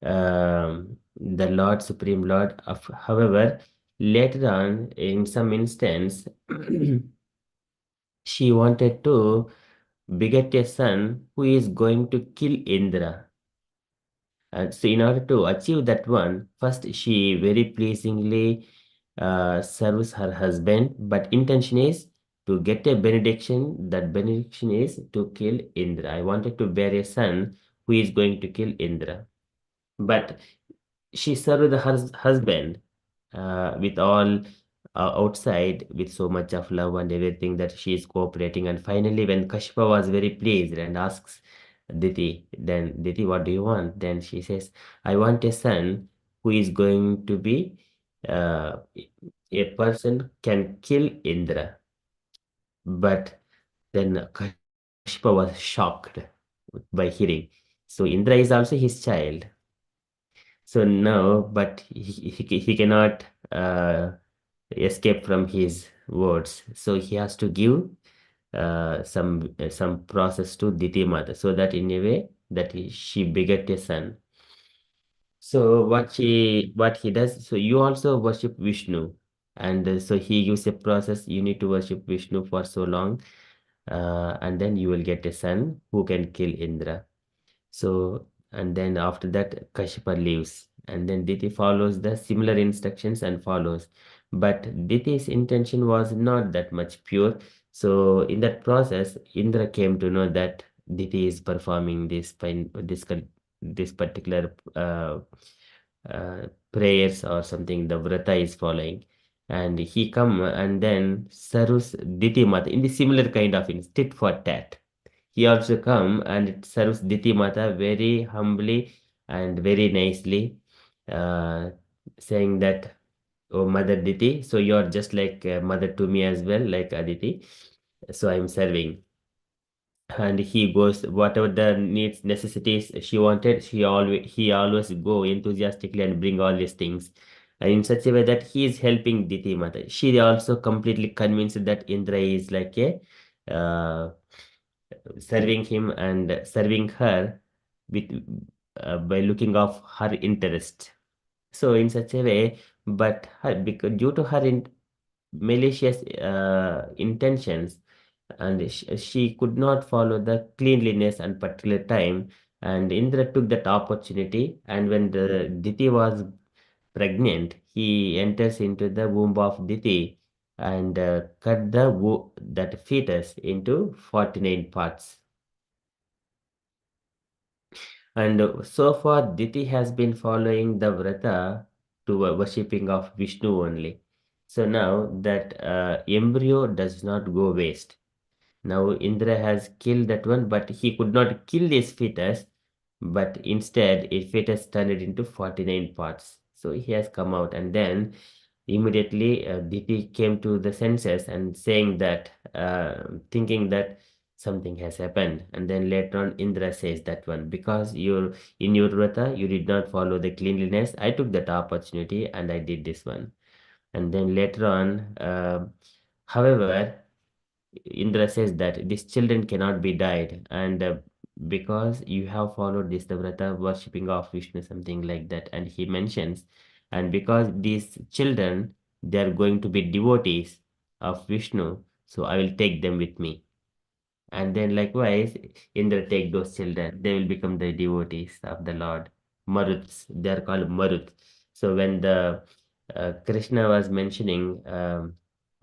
the Lord, Supreme Lord. However, later on, in some instance, she wanted to beget a son who is going to kill Indra. So in order to achieve that one, first she very pleasingly serves her husband, but intention is to get a benediction. That benediction is to kill Indra. I wanted to bear a son who is going to kill Indra. But she served her husband with all outside with so much of love and everything that she is cooperating. And finally, when Kashpa was very pleased and asks Diti, then Diti, what do you want? Then she says, I want a son who is going to be uh, a person can kill Indra. But then Kashpa was shocked by hearing. So Indra is also his child. So no, but he cannot escape from his words. So he has to give some process to Diti Mata so that in a way that she beget a son. So what he does, so you also worship Vishnu, and so he gives a process. You need to worship Vishnu for so long, and then you will get a son who can kill Indra. So, and then after that, Kashyapa leaves, and then Diti follows the similar instructions and follows. But Diti's intention was not that much pure. So in that process, Indra came to know that Diti is performing this particular prayers or something the vrata is following, and he come and then serves Diti Mata in the similar kind of in tit for tat. He also come and it serves Diti Mata very humbly and very nicely, uh, saying that, "Oh, Mother Diti, so you're just like mother to me as well, like Aditi. So I'm serving." And he goes whatever the needs necessities she wanted, he always go enthusiastically and bring all these things, and in such a way that he is helping Diti Mata. She also completely convinced that Indra is like a uh, serving him and serving her with by looking of her interest. So in such a way, but because due to her malicious intentions, and she could not follow the cleanliness and particular time, and Indra took that opportunity, and when the Diti was pregnant, he enters into the womb of Diti and cut that fetus into 49 parts. And so far, Diti has been following the vrata to worshipping of Vishnu only. So now that embryo does not go waste. Now Indra has killed that one, but he could not kill this fetus, but instead it fetus turned it into 49 parts. So he has come out, and then immediately Diti came to the senses and saying that, thinking that something has happened. And then later on, Indra says that one, because you're in your vrata, you did not follow the cleanliness. I took that opportunity and I did this one. And then later on, however, Indra says that these children cannot be died, and because you have followed this the vrata worshipping of Vishnu, something like that, and he mentions, and because these children they are going to be devotees of Vishnu, so I will take them with me. And then likewise, Indra take those children, they will become the devotees of the Lord. Maruts, they are called Marut. So when the Krishna was mentioning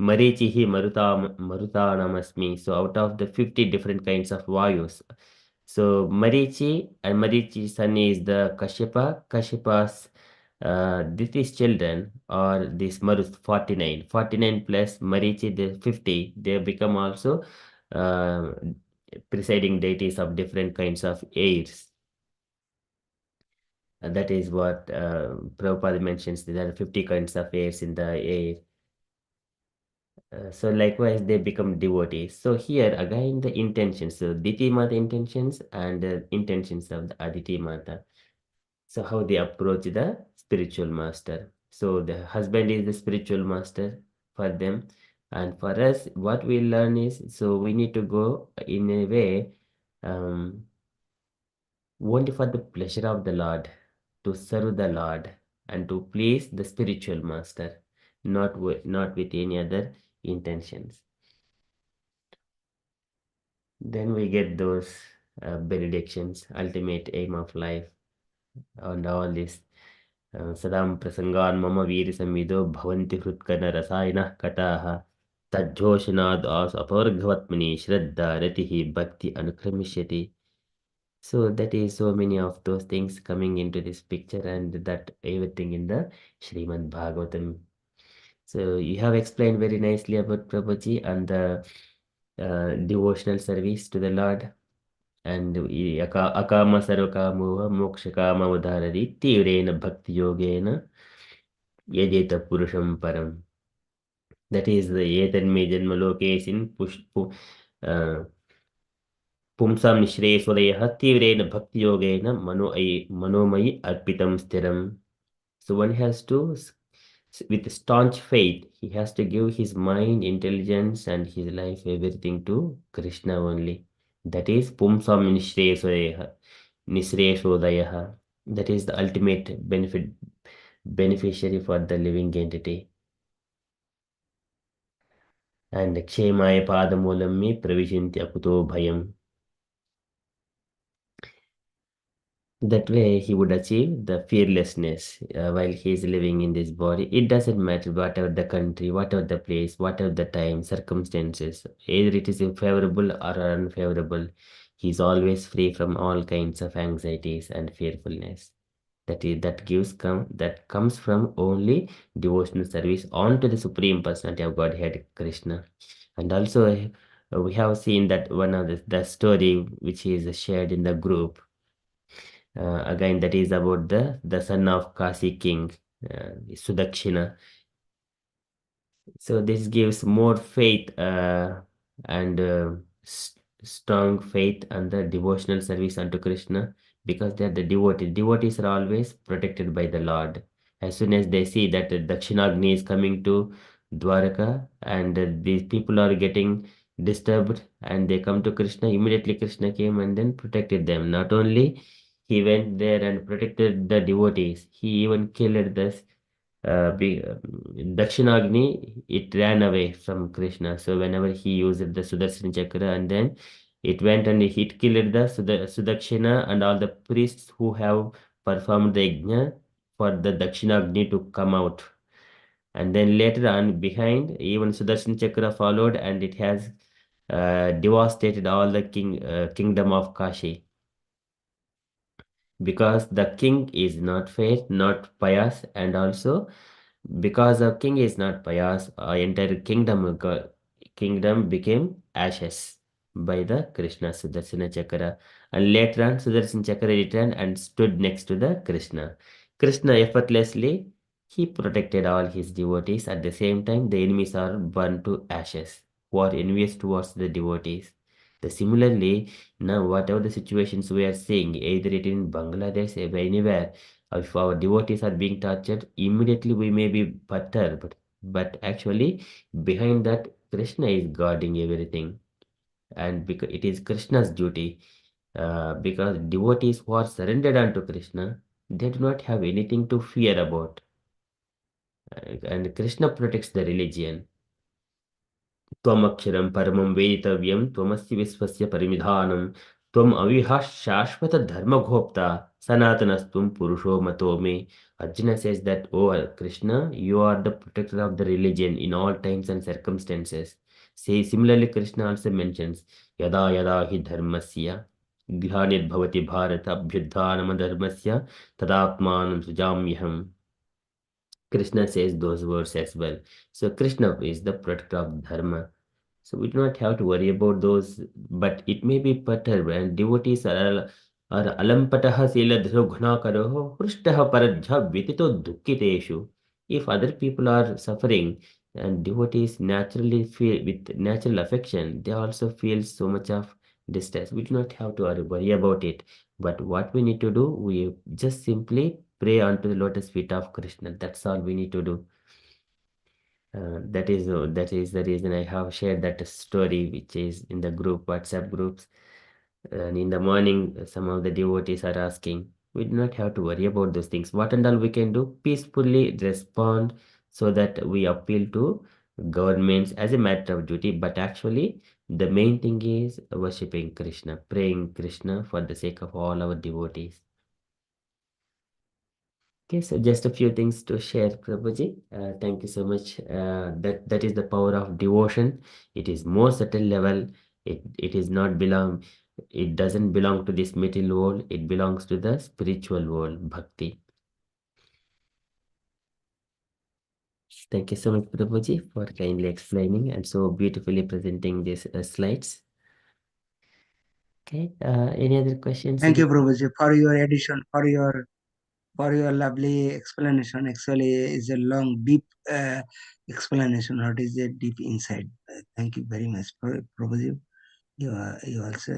Marichihi Marutanamasmi, so out of the 50 different kinds of Vayus, so Marichi and Marichi's son is the Kashyapa. Kashyapa's these children or this Marut 49. 49 plus Marichi the 50, they become also uh, presiding deities of different kinds of airs. That is what Prabhupada mentions. There are 50 kinds of airs in the air. So likewise, they become devotees. So here again the intentions. So Diti Mata intentions and the intentions of the Aditi Mata. So how they approach the spiritual master. So the husband is the spiritual master for them. And for us, what we learn is, so we need to go in a way um, only for the pleasure of the Lord, to serve the Lord, and to please the spiritual master, not with any other intentions. Then we get those benedictions, ultimate aim of life, and all this. सदां प्रसंगान् मम वीरसंविदो भवन्ति हृत्कर्णरसायनः कटाः तज्जोषणाद् अपवर्गवत्मनि श्रद्धा रतिः भक्ति अनुक्रमिष्यति. So that is so many of those things coming into this picture, and that everything in the Srimad Bhagavatam. So you have explained very nicely about Prabhuji and the devotional service to the Lord. And akama sarvakamoha mokshakama udharari tivrena bhakti yogena yajeta purusham param. That is the etanme janmalokesin uh, pumsam nishreswadayah tivrena bhakti yogena manomayi arpitam stiram. So one has to, with staunch faith, he has to give his mind, intelligence, and his life, everything to Krishna only. That is Pumsam Nisreshodaya. That is the ultimate beneficiary for the living entity. And Kshemaya Padamulam me Pravishinti Akuto Bhayam. That way he would achieve the fearlessness while he is living in this body. It doesn't matter whatever the country, whatever the place, whatever the time, circumstances, either it is favorable or unfavorable. He is always free from all kinds of anxieties and fearfulness. That comes from only devotional service on to the Supreme Personality of Godhead Krishna. And also we have seen that one of the story which is shared in the group. Again, that is about the son of Kasi king, Sudakshina. So this gives more faith and strong faith and the devotional service unto Krishna, because they are the devotees. Devotees are always protected by the Lord. As soon as they see that the Dakshinagni is coming to Dwaraka and these people are getting disturbed and they come to Krishna, immediately Krishna came and then protected them. Not only he went there and protected the devotees, he even killed the Dakshinagni, it ran away from Krishna. So whenever he used the Sudarshan Chakra, and then it went and it killed the Sudakshina and all the priests who have performed the yajna for the Dakshinagni to come out. And then later on, behind, even Sudarshan Chakra followed, and it has devastated all the kingdom of Kashi, because the king is not fair, not pious, and also because the king is not pious, entire kingdom became ashes by the Krishna Sudarsana Chakra. And later on, Sudarsana Chakra returned and stood next to the Krishna. Krishna effortlessly, he protected all his devotees. At the same time, the enemies are burned to ashes who are envious towards the devotees. Similarly, now whatever the situations we are seeing, either it in Bangladesh or anywhere, if our devotees are being tortured, immediately we may be perturbed. But actually, behind that, Krishna is guarding everything. And because it is Krishna's duty, because devotees who are surrendered unto Krishna, they do not have anything to fear about. And Krishna protects the religion. त्वमक्षरं परमं वेदितव्यं त्वमस्य विश्वस्य परिमिधानं त्वम् अविहा शाश्वत धर्मगोप्ता sanatanastu purusho mato me. Arjuna says that, oh Krishna, you are the protector of the religion in all times and circumstances. Say similarly, Krishna also mentions yada yada hi dharmasya glanirбhavati bharata abhyudhanam dharmasya tadatmanam sujamyaham. Krishna says those words as well. So Krishna is the protector of dharma. So we do not have to worry about those, but it may be perturbed. And devotees are alampataha siladhro gunakaroho hrishtaha paradhya vyatito dukkiteshu. If other people are suffering, and devotees naturally feel with natural affection, they also feel so much of distress. We do not have to worry about it. But what we need to do, we just simply pray onto the lotus feet of Krishna. That's all we need to do. That is the reason I have shared that story, which is in the group WhatsApp groups. And in the morning, some of the devotees are asking. We do not have to worry about those things. What and all we can do, peacefully respond, so that we appeal to governments as a matter of duty. But actually, the main thing is worshipping Krishna, praying Krishna for the sake of all our devotees. Okay, so just a few things to share, Prabhuji. Thank you so much. That is the power of devotion. It is more subtle level. It is not belong. It doesn't belong to this material world. It belongs to the spiritual world, bhakti. Thank you so much, Prabhuji, for kindly explaining and so beautifully presenting these slides. Okay. Any other questions? Thank you, Prabhuji, for your addition, for your lovely explanation. Actually, is a long, deep explanation. What is a deep insight? Thank you very much, Prabhuji. You also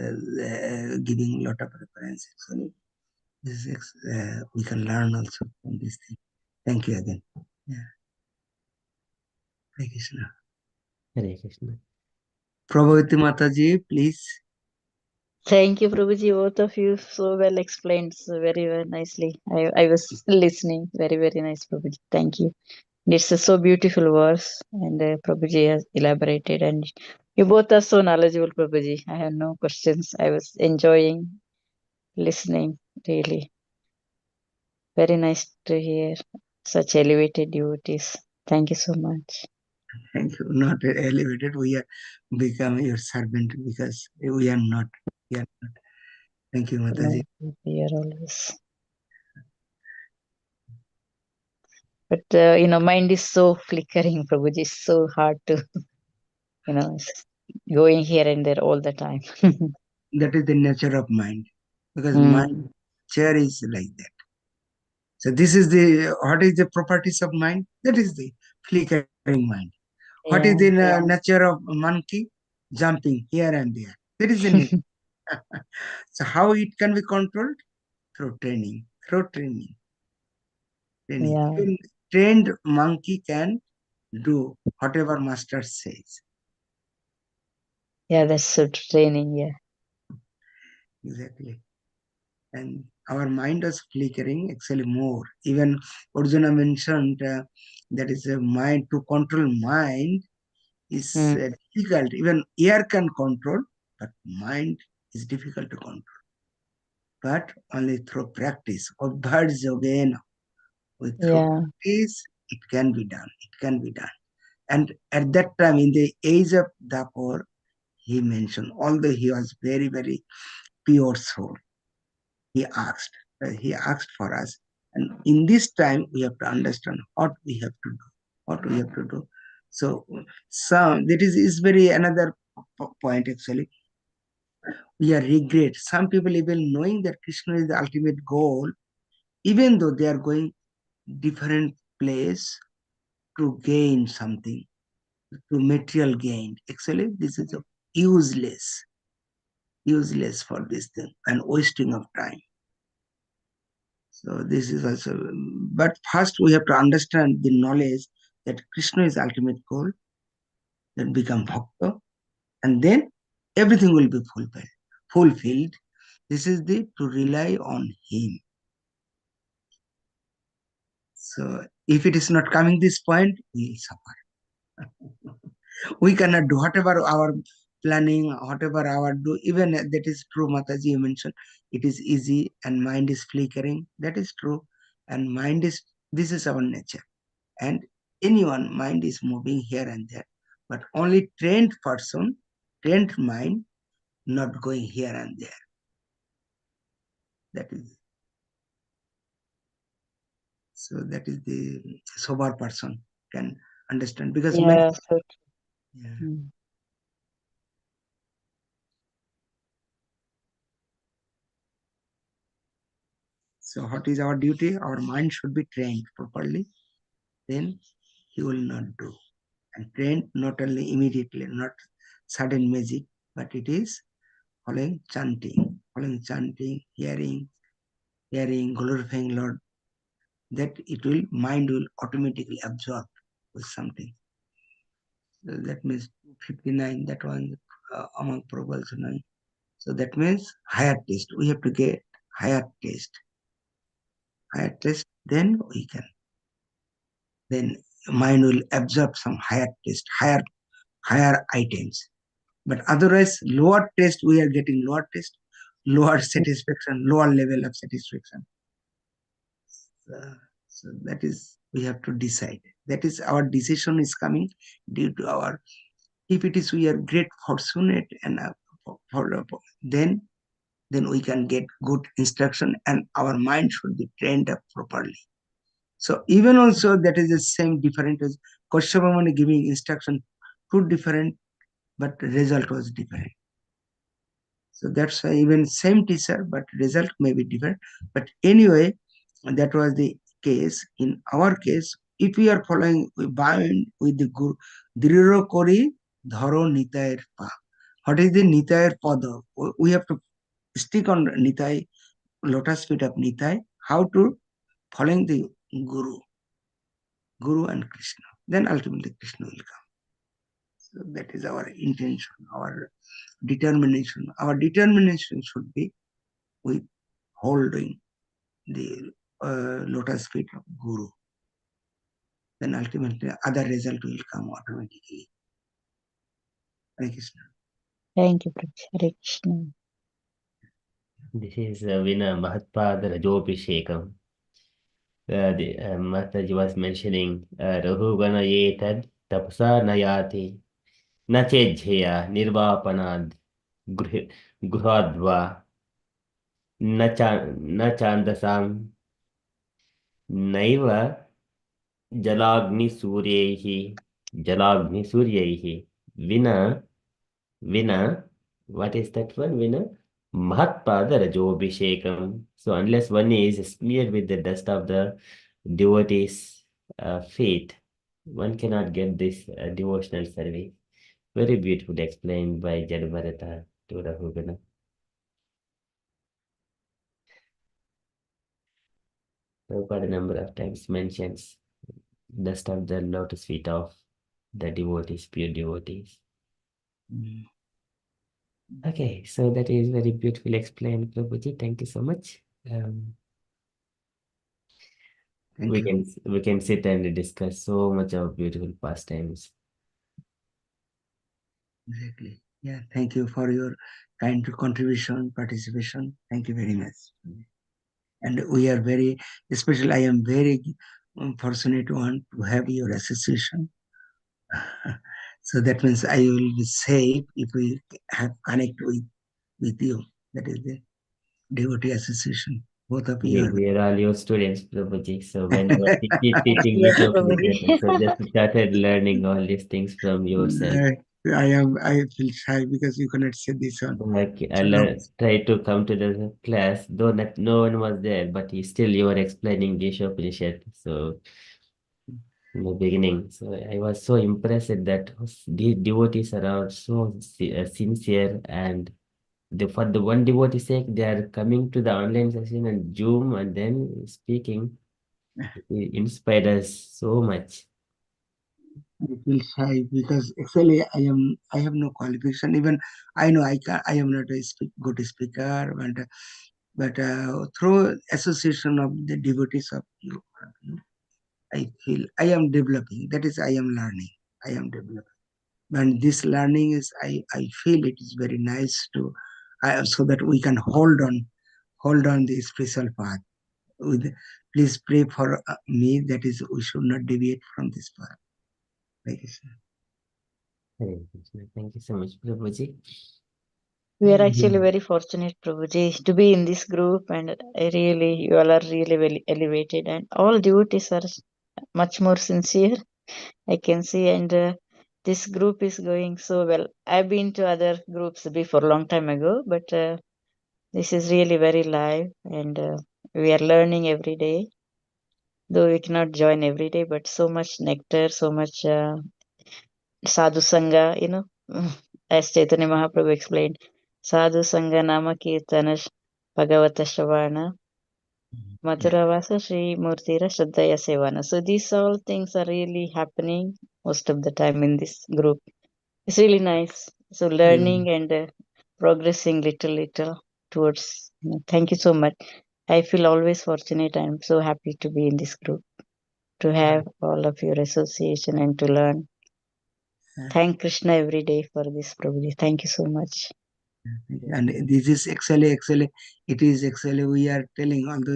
giving lot of reference. Actually, we can learn also from this thing. Thank you again. Yeah. Hare Krishna. Hare Krishna. Prabhuti Mataji, please. Thank you, Prabhuji. Both of you so well explained, so very, very nicely. I was listening. Very, very nice, Prabhuji. Thank you. It's a so beautiful verse, and Prabhuji has elaborated, and you both are so knowledgeable, Prabhuji. I have no questions. I was enjoying listening, really. Very nice to hear such elevated devotees. Thank you so much. Thank you. Not elevated. We are become your servant because we are not. We are not. Thank you, Mataji. Here always. But mind is so flickering, Prabhuji. It's so hard to, it's going here and there all the time. That is the nature of mind, because mind Mm. chair is like that. So this is the what is the properties of mind? That is the flickering mind. What is the Yeah. nature of a monkey? Jumping here and there. That is the nature. So how it can be controlled? Through training. Through training. Training. Yeah. Even trained monkey can do whatever master says. Yeah, that's so training. Yeah. Exactly. And our mind was flickering actually more. Even Arjuna mentioned that is a mind to control mind is Mm. difficult. Even air can control, but mind is difficult to control. But only through practice. Abhad yogena. With through Yeah. practice, it can be done. It can be done. And at that time, in the age of Dapur, he mentioned, although he was very, very pure soul, he asked for us. And in this time, we have to understand what we have to do, what we have to do. So, some that is very another point actually. We are regret. Some people even knowing that Krishna is the ultimate goal, even though they are going different place to gain something, to material gain. Actually, this is a useless, useless for this thing and wasting of time. So this is also, but first we have to understand the knowledge that Krishna is ultimate goal, then become bhakta, and then everything will be fulfilled. Fulfilled. This is the to rely on Him. So if it is not coming this point, we will suffer. We cannot do whatever our planning, whatever our do. Even that is true, Mataji. You mentioned it is easy and mind is flickering. That is true, and mind is this is our nature. And anyone mind is moving here and there, but only trained person, trained mind, not going here and there. That is so. That is the sober person can understand because many. Yeah. So, Yeah. mm. So what is our duty? Our mind should be trained properly. Then he will not do. And trained not only immediately, not sudden magic, but it is following chanting, hearing, glorifying Lord, that it will mind will automatically absorb with something. So that means 59, that one among probables 9. So that means higher taste. We have to get higher taste. Higher taste, then we can. Then mind will absorb some higher taste, higher items. But otherwise, lower taste, we are getting lower taste, lower satisfaction, lower level of satisfaction. So that is we have to decide. That is our decision is coming due to our. If it is we are great fortunate and then we can get good instruction and our mind should be trained up properly. So even also that is the same different as Kashyapa giving instruction, two different, but result was different. So that's why even same teacher, but result may be different. But anyway, that was the case. In our case, if we are following, we bind with the Guru, Dhriro Kori Dharo Nitayar Pa. What is the Nitayar Pada? We have to stick on Nitai, lotus feet of Nitai. How to following the Guru and Krishna. Then ultimately Krishna will come. So that is our intention, our determination. Our determination should be with holding the lotus feet of Guru. Then ultimately other result will come automatically. Hare Krishna. Thank you, Prabhuji. Hare Krishna. This is Vina Mahatpada Rajobhishekam. Mataji was mentioning Rahugana Yetad Tapasa Nayati Nachejhya Nirvapanad Gruhadva Nachandasam Naiva Jalagni Suryaihi Vina, what is that one? Vina? Mahatpada Rajobhishekam. So unless one is smeared with the dust of the devotee's faith, one cannot get this devotional service. Very beautifully explained by Jadbharata to Rahugana. Prabhupada a number of times mentions dust of the lotus feet of the devotees, pure devotees. Mm. Okay, so that is very beautifully explained, Prabhuji. Thank you so much. Thank you. We can sit and discuss so much of beautiful pastimes. Exactly. Yeah. Thank you for your kind contribution, participation. Thank you very much. And we are very, especially I am very fortunate one to have your association. So that means I will be safe if we have connect with you. That is the devotee association. Both of you We are all your students, Prabhuji. So when you are are. teaching Yes, Vishwa Prabhuji. so just started learning all these things from yourself. I feel shy because you cannot say this one. Like I So long. tried to come to the class, though no one was there, but still you were explaining Vishwa. So in the beginning, so I was so impressed that the devotees are all so sincere and for the one devotee sake, they are coming to the online session and Zoom and then speaking. It inspired us so much. I feel shy because actually I have no qualification. Even I know I am not a good speaker, but through association of the devotees of you, I feel I am developing. That is, I am learning. I am developing, and this learning is I feel it is very nice to so that we can hold on the spiritual path. With please pray for me. That is, we should not deviate from this path. Like I said. Hare Krishna. Thank you so much, Prabhuji. We are actually very fortunate, Prabhuji, to be in this group, and you all are really very elevated, and all devotees are much more sincere, I can see, and this group is going so well. I've been to other groups before, long time ago, but this is really very live, and we are learning every day. Though we cannot join every day, but so much nectar, so much sadhu sangha, as Chaitanya Mahaprabhu explained, sadhu sangha nama kirtana bhagavata shravana Yeah. madhuravasa Sri Murtira Shraddhaya Sevana. So these all things are really happening most of the time in this group. It's really nice. So learning and progressing little towards. Thank you so much. I feel always fortunate. I'm so happy to be in this group, to have all of your association and to learn. Thank Krishna every day for this, Prabhuji. Thank you so much. And this is actually it is actually we are telling, although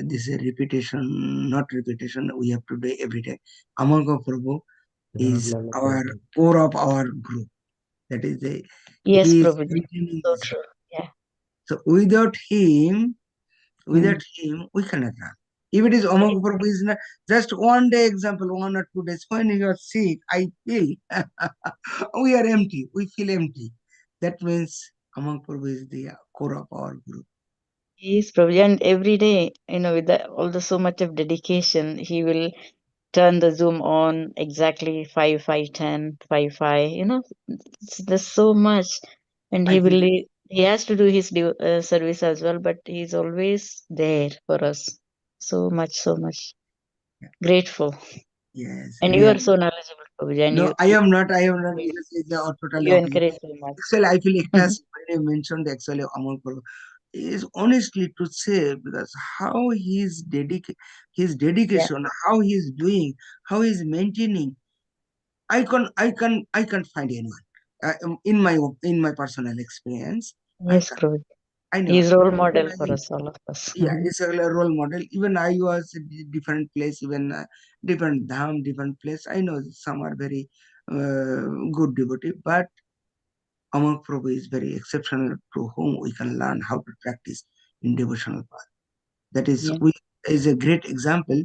this is repetition, not repetition, we have to do every day. Amarga Prabhu is Lala our Prabhuji. core of our group. That is Yes, he is Prabhuji. maintaining So this. true. Yeah. So without Mm. him, we cannot run. If it is Amarga Prabhu is not, just one day example, 1 or 2 days, when you are sick, I feel we are empty. We feel empty. That means Amarga Prabhu is the core of our group. Yes, Prabhuji. And every day, with all the so much of dedication, he will turn the Zoom on exactly 5, 5:10, 5, 5. There's so much. And I feel he has to do his service as well, but he's always there for us. So much. Grateful. yes, And you are really. so knowledgeable, Prabhuji, and No, I am not because it's totally you opposite. encourage so much. Actually, I feel Ektas when you mentioned actually Amal Prabhu is honestly to say because how his Yeah. dedication, how he's doing, how he's maintaining. I can't find anyone. In my personal experience, I Yes, can. Prabhuji. I know. He's role Even model for I, us, all of us. yeah, it's a role model. Even I was in different place, even different dham, different place. I know some are very good devotee, but Amar Prabhu is very exceptional to whom we can learn how to practice in devotional path. That is, Yeah. we is a great example.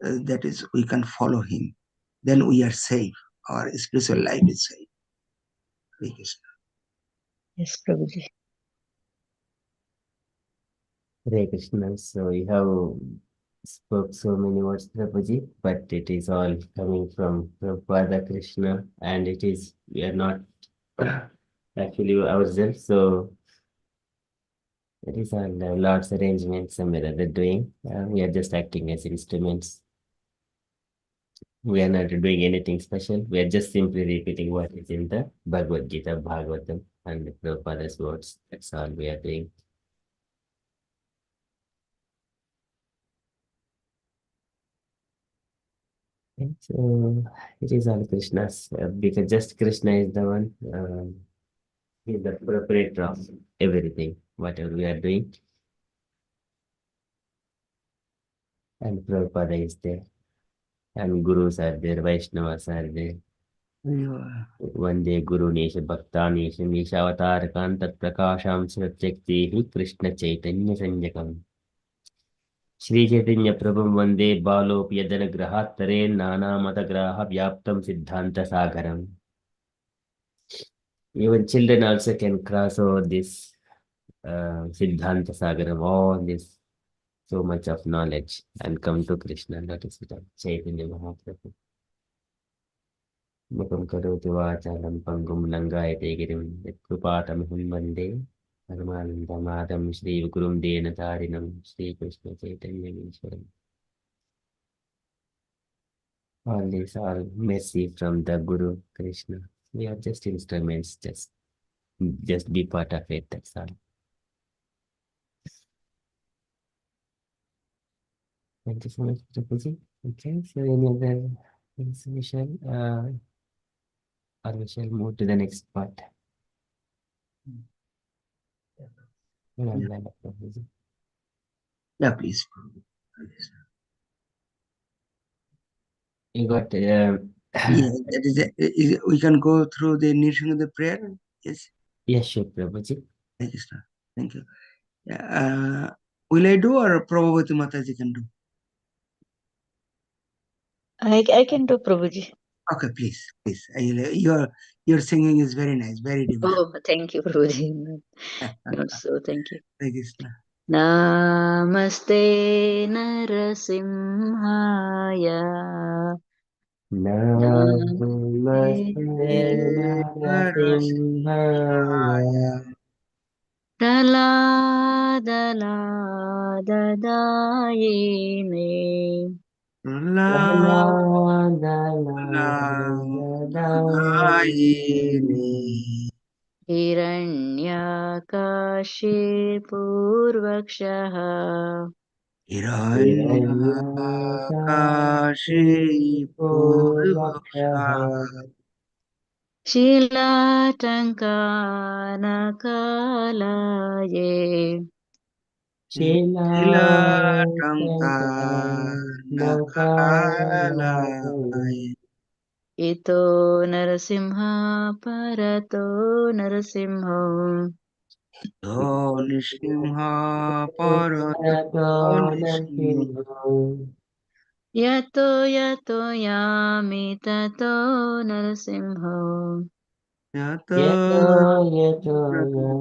That is, we can follow him. Then we are safe. Our spiritual life is safe. Hare Krishna. Yes, Prabhuji. Hare Krishna. So you have spoke so many words, Prabhuji, but it is all coming from Prabhupada Krishna, and it is we are not actually ourselves. So it is all Lord's arrangement somewhere that they're doing. We are just acting as instruments. We are not doing anything special. We are just simply repeating what is in the Bhagavad Gita, Bhagavatam, and Prabhupada's words. That's all we are doing. Okay, so it is all Krishna's, because just Krishna is the one, he is the proprietor of everything, whatever we are doing, and Prabhupada is there, and Gurus are there, Vaishnavas are there. Vande Guru Nesha Bhaktanesha Nishavatarkan Tat Prakasham Svatyakti Krishna Chaitanya Sanjakam. Shri Chaitanya Prabhum Vande Balopya Grahatare Nana Matagraha Vyaptam Siddhanta Sagaram. Even children also can cross over this Siddhanta Sagaram, all this so much of knowledge and come to Krishna. That is it. Chaitanya Mahaprabhu. Mukam karoti vachalam pangum langayate girim yatkrupātamaham vande Paramanandamadam Shri Gurum Dena Tarinam Shri Krishna Chaitanya Ishwaram. All these are mercy from the Guru Krishna. We are just instruments, just be part of it, that's all. Thank you so much, Prabhuji. Okay, so any other things we shall, or we shall move to the next part. Prabhuji. Yeah, please. You got, Yeah, that is, we can go through the initiation of the prayer. Yes. yes, sure, Prabhuji. Hare Krishna. Thank you. Yeah, will I do or Prabhupada Mataji can do? I can do, Prabhuji. Okay, please, please. Your singing is very nice, very devotional. Oh, thank you, Prabhuji. Not so, thank you. Hare Krishna. Namaste Narasimhaya. Namaste Narasimhaya. Daladayine. La la Dala. Ayini. हिरण्यकाशीपूर्वक्षः Hiranyakashi Hiranyakashi Purvaksha शीलाटङ्कानकालये Tilatanka Nakalaye. Nakalaya इतो नरसिंह परतो नरसिंहो Do Nishimha Parato Nishimha यतो यतो यामि ततो नरसिंहो Yato Yata yato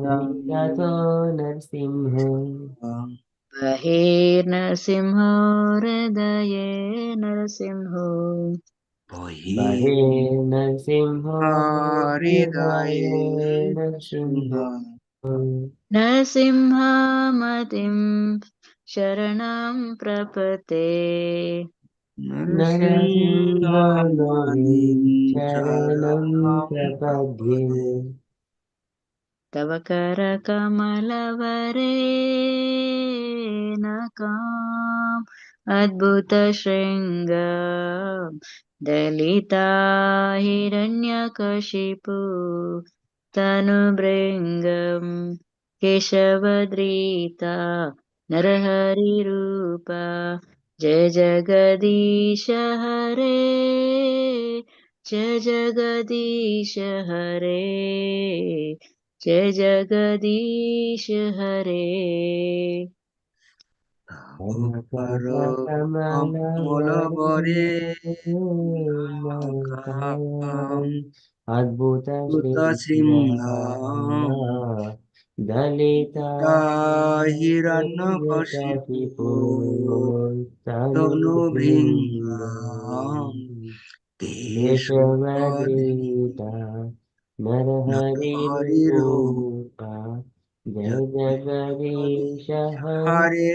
yamitato narsimho. बहिर्नरसिंहो हृदये नरसिंहो Bahe Bahi narsimho Haridaye hridaye narsimho. Nishimha नरसिंहमतिं शरणं प्रपते Narasimha Narasimhamadin Madin charanam Charanam prapadye. Prapade तव करकमलवरेणकाम् अद्भुतशृङ्ग दलिता हिरण्यकशिपु तनुभृङ्गम् केशवद्रीता नरहरिरूपा जय जगदीश हरे जय जगदीश हरे जय जगदीश हरे কর কমল বরে అద్భుత সুত সিংহম దళిత হিরণ্য কশিপু তনু ভৃঙ্গম কেশবধৃত కేశవదీత నరహరి হরি రూప జయ జగదీశ হরে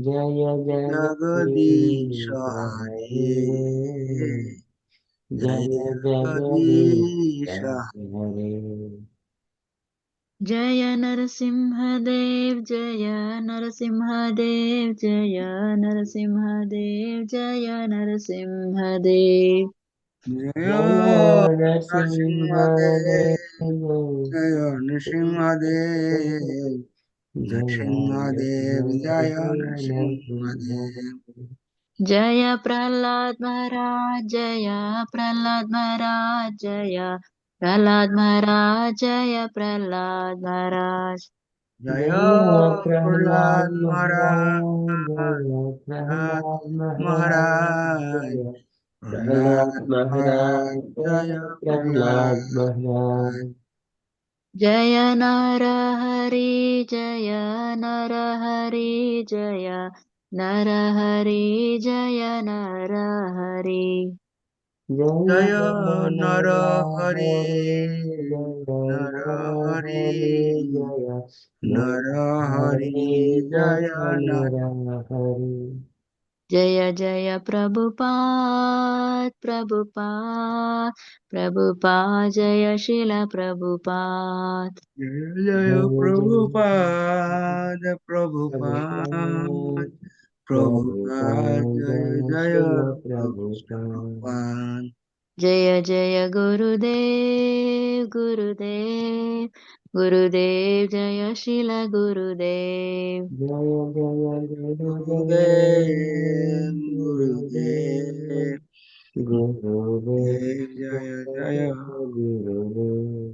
జయ জগদীশ జగదీశ হরে జయ জয় జగదీశ জগদীশ హరే जय नरसिंहदेव जय नरसिंहदेव जय नरसिंहदेव जय नरसिंहदेव জয় నరసింహదేవ জয় নৃসিংহদেব নৃসিংহদেব জয় নৃসিংহদেব जय प्रहलाद महाराज जय प्रहलाद महाराज जय प्रहलाद महाराज जय प्रहलाद महाराज জয় जय প্রহ্লাদ प्रहलाद মহারাজ महाराज जय প্রহ্লাদ प्रहलाद महाराज মহারাজ जय প্রহ্লাদ प्रहलाद महाराज মহারাজ জয় जय प्रहलाद প্রহ্লাদ महाराज जय नर हरि जय नर हरि जय नर हरि जय नर हरि जय জয় जय নর नर হরি हरे जय নর नर হরি हरे जय নর नर হরি हरे জয় जय নর नर हरे जय जय प्रभुपाद प्रभुपाद प्रभुपाद जय शिल प्रभुपाद জয় জয় जय প্রভুপাদ প্রভুপাদ प्रभुपाद প্রভুপাদ জয় जय জয় शिल प्रभुपाद প্রভুপাদ जय जय गुरुदेव गुरुदेव गुरुदेव जय शिल गुरुदेव जय जय গুরুদেব गुरुदेव গুরুদেব गुरुदेव দেব জয় জয় गुरुदेव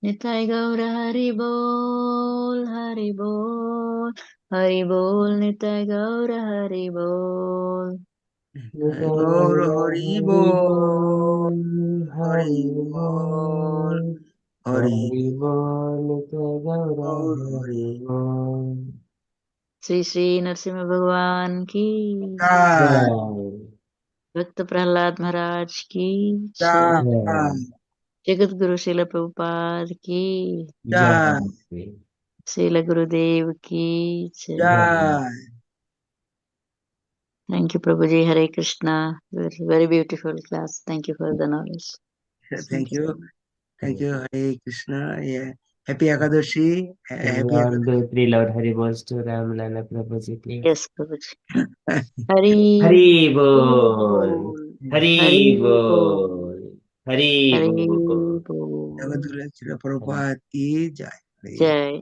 निताय गौर हरि बोल हरि बोल हरि बोल निताय गौर हरि बोल হরি গৌর হরি বল হরি हरि বল बोल হরি हरि बोल जय गौर বল हरि হরি बोल श्री श्री नरसिंह भगवान की জয় जय भक्त प्रहलाद महाराज की जय জয় जय जगत गुरु शिल प्रभुपाद की জয় जय शिल गुरुदेव की जय জয় Thank you, Prabhuji. Hare Krishna. Very, very beautiful class. Thank you for the knowledge. Thank Thank you you so much. Thank you Hare Krishna happy Ekadashi Can we happy all do three loud Hari Bols to Ram Lala Prabhuji, please? Yes, Prabhuji. Hari Hari Bol, Bol. Hari Hari Bol. Bol, Hari Hari Bol. Bol. Jagadguru ছিল প্রভুপাদ কি জয় Hare Jai.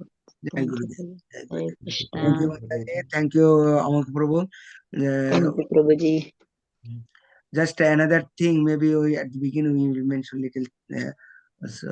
জয় Thank you, Gurudev Prabhuji. জয় Hare Gurudev Krishna. Thank you Mataji thank you অমক Prabhu Thank you, Prabhuji. just another thing maybe we at the beginning we will mention little so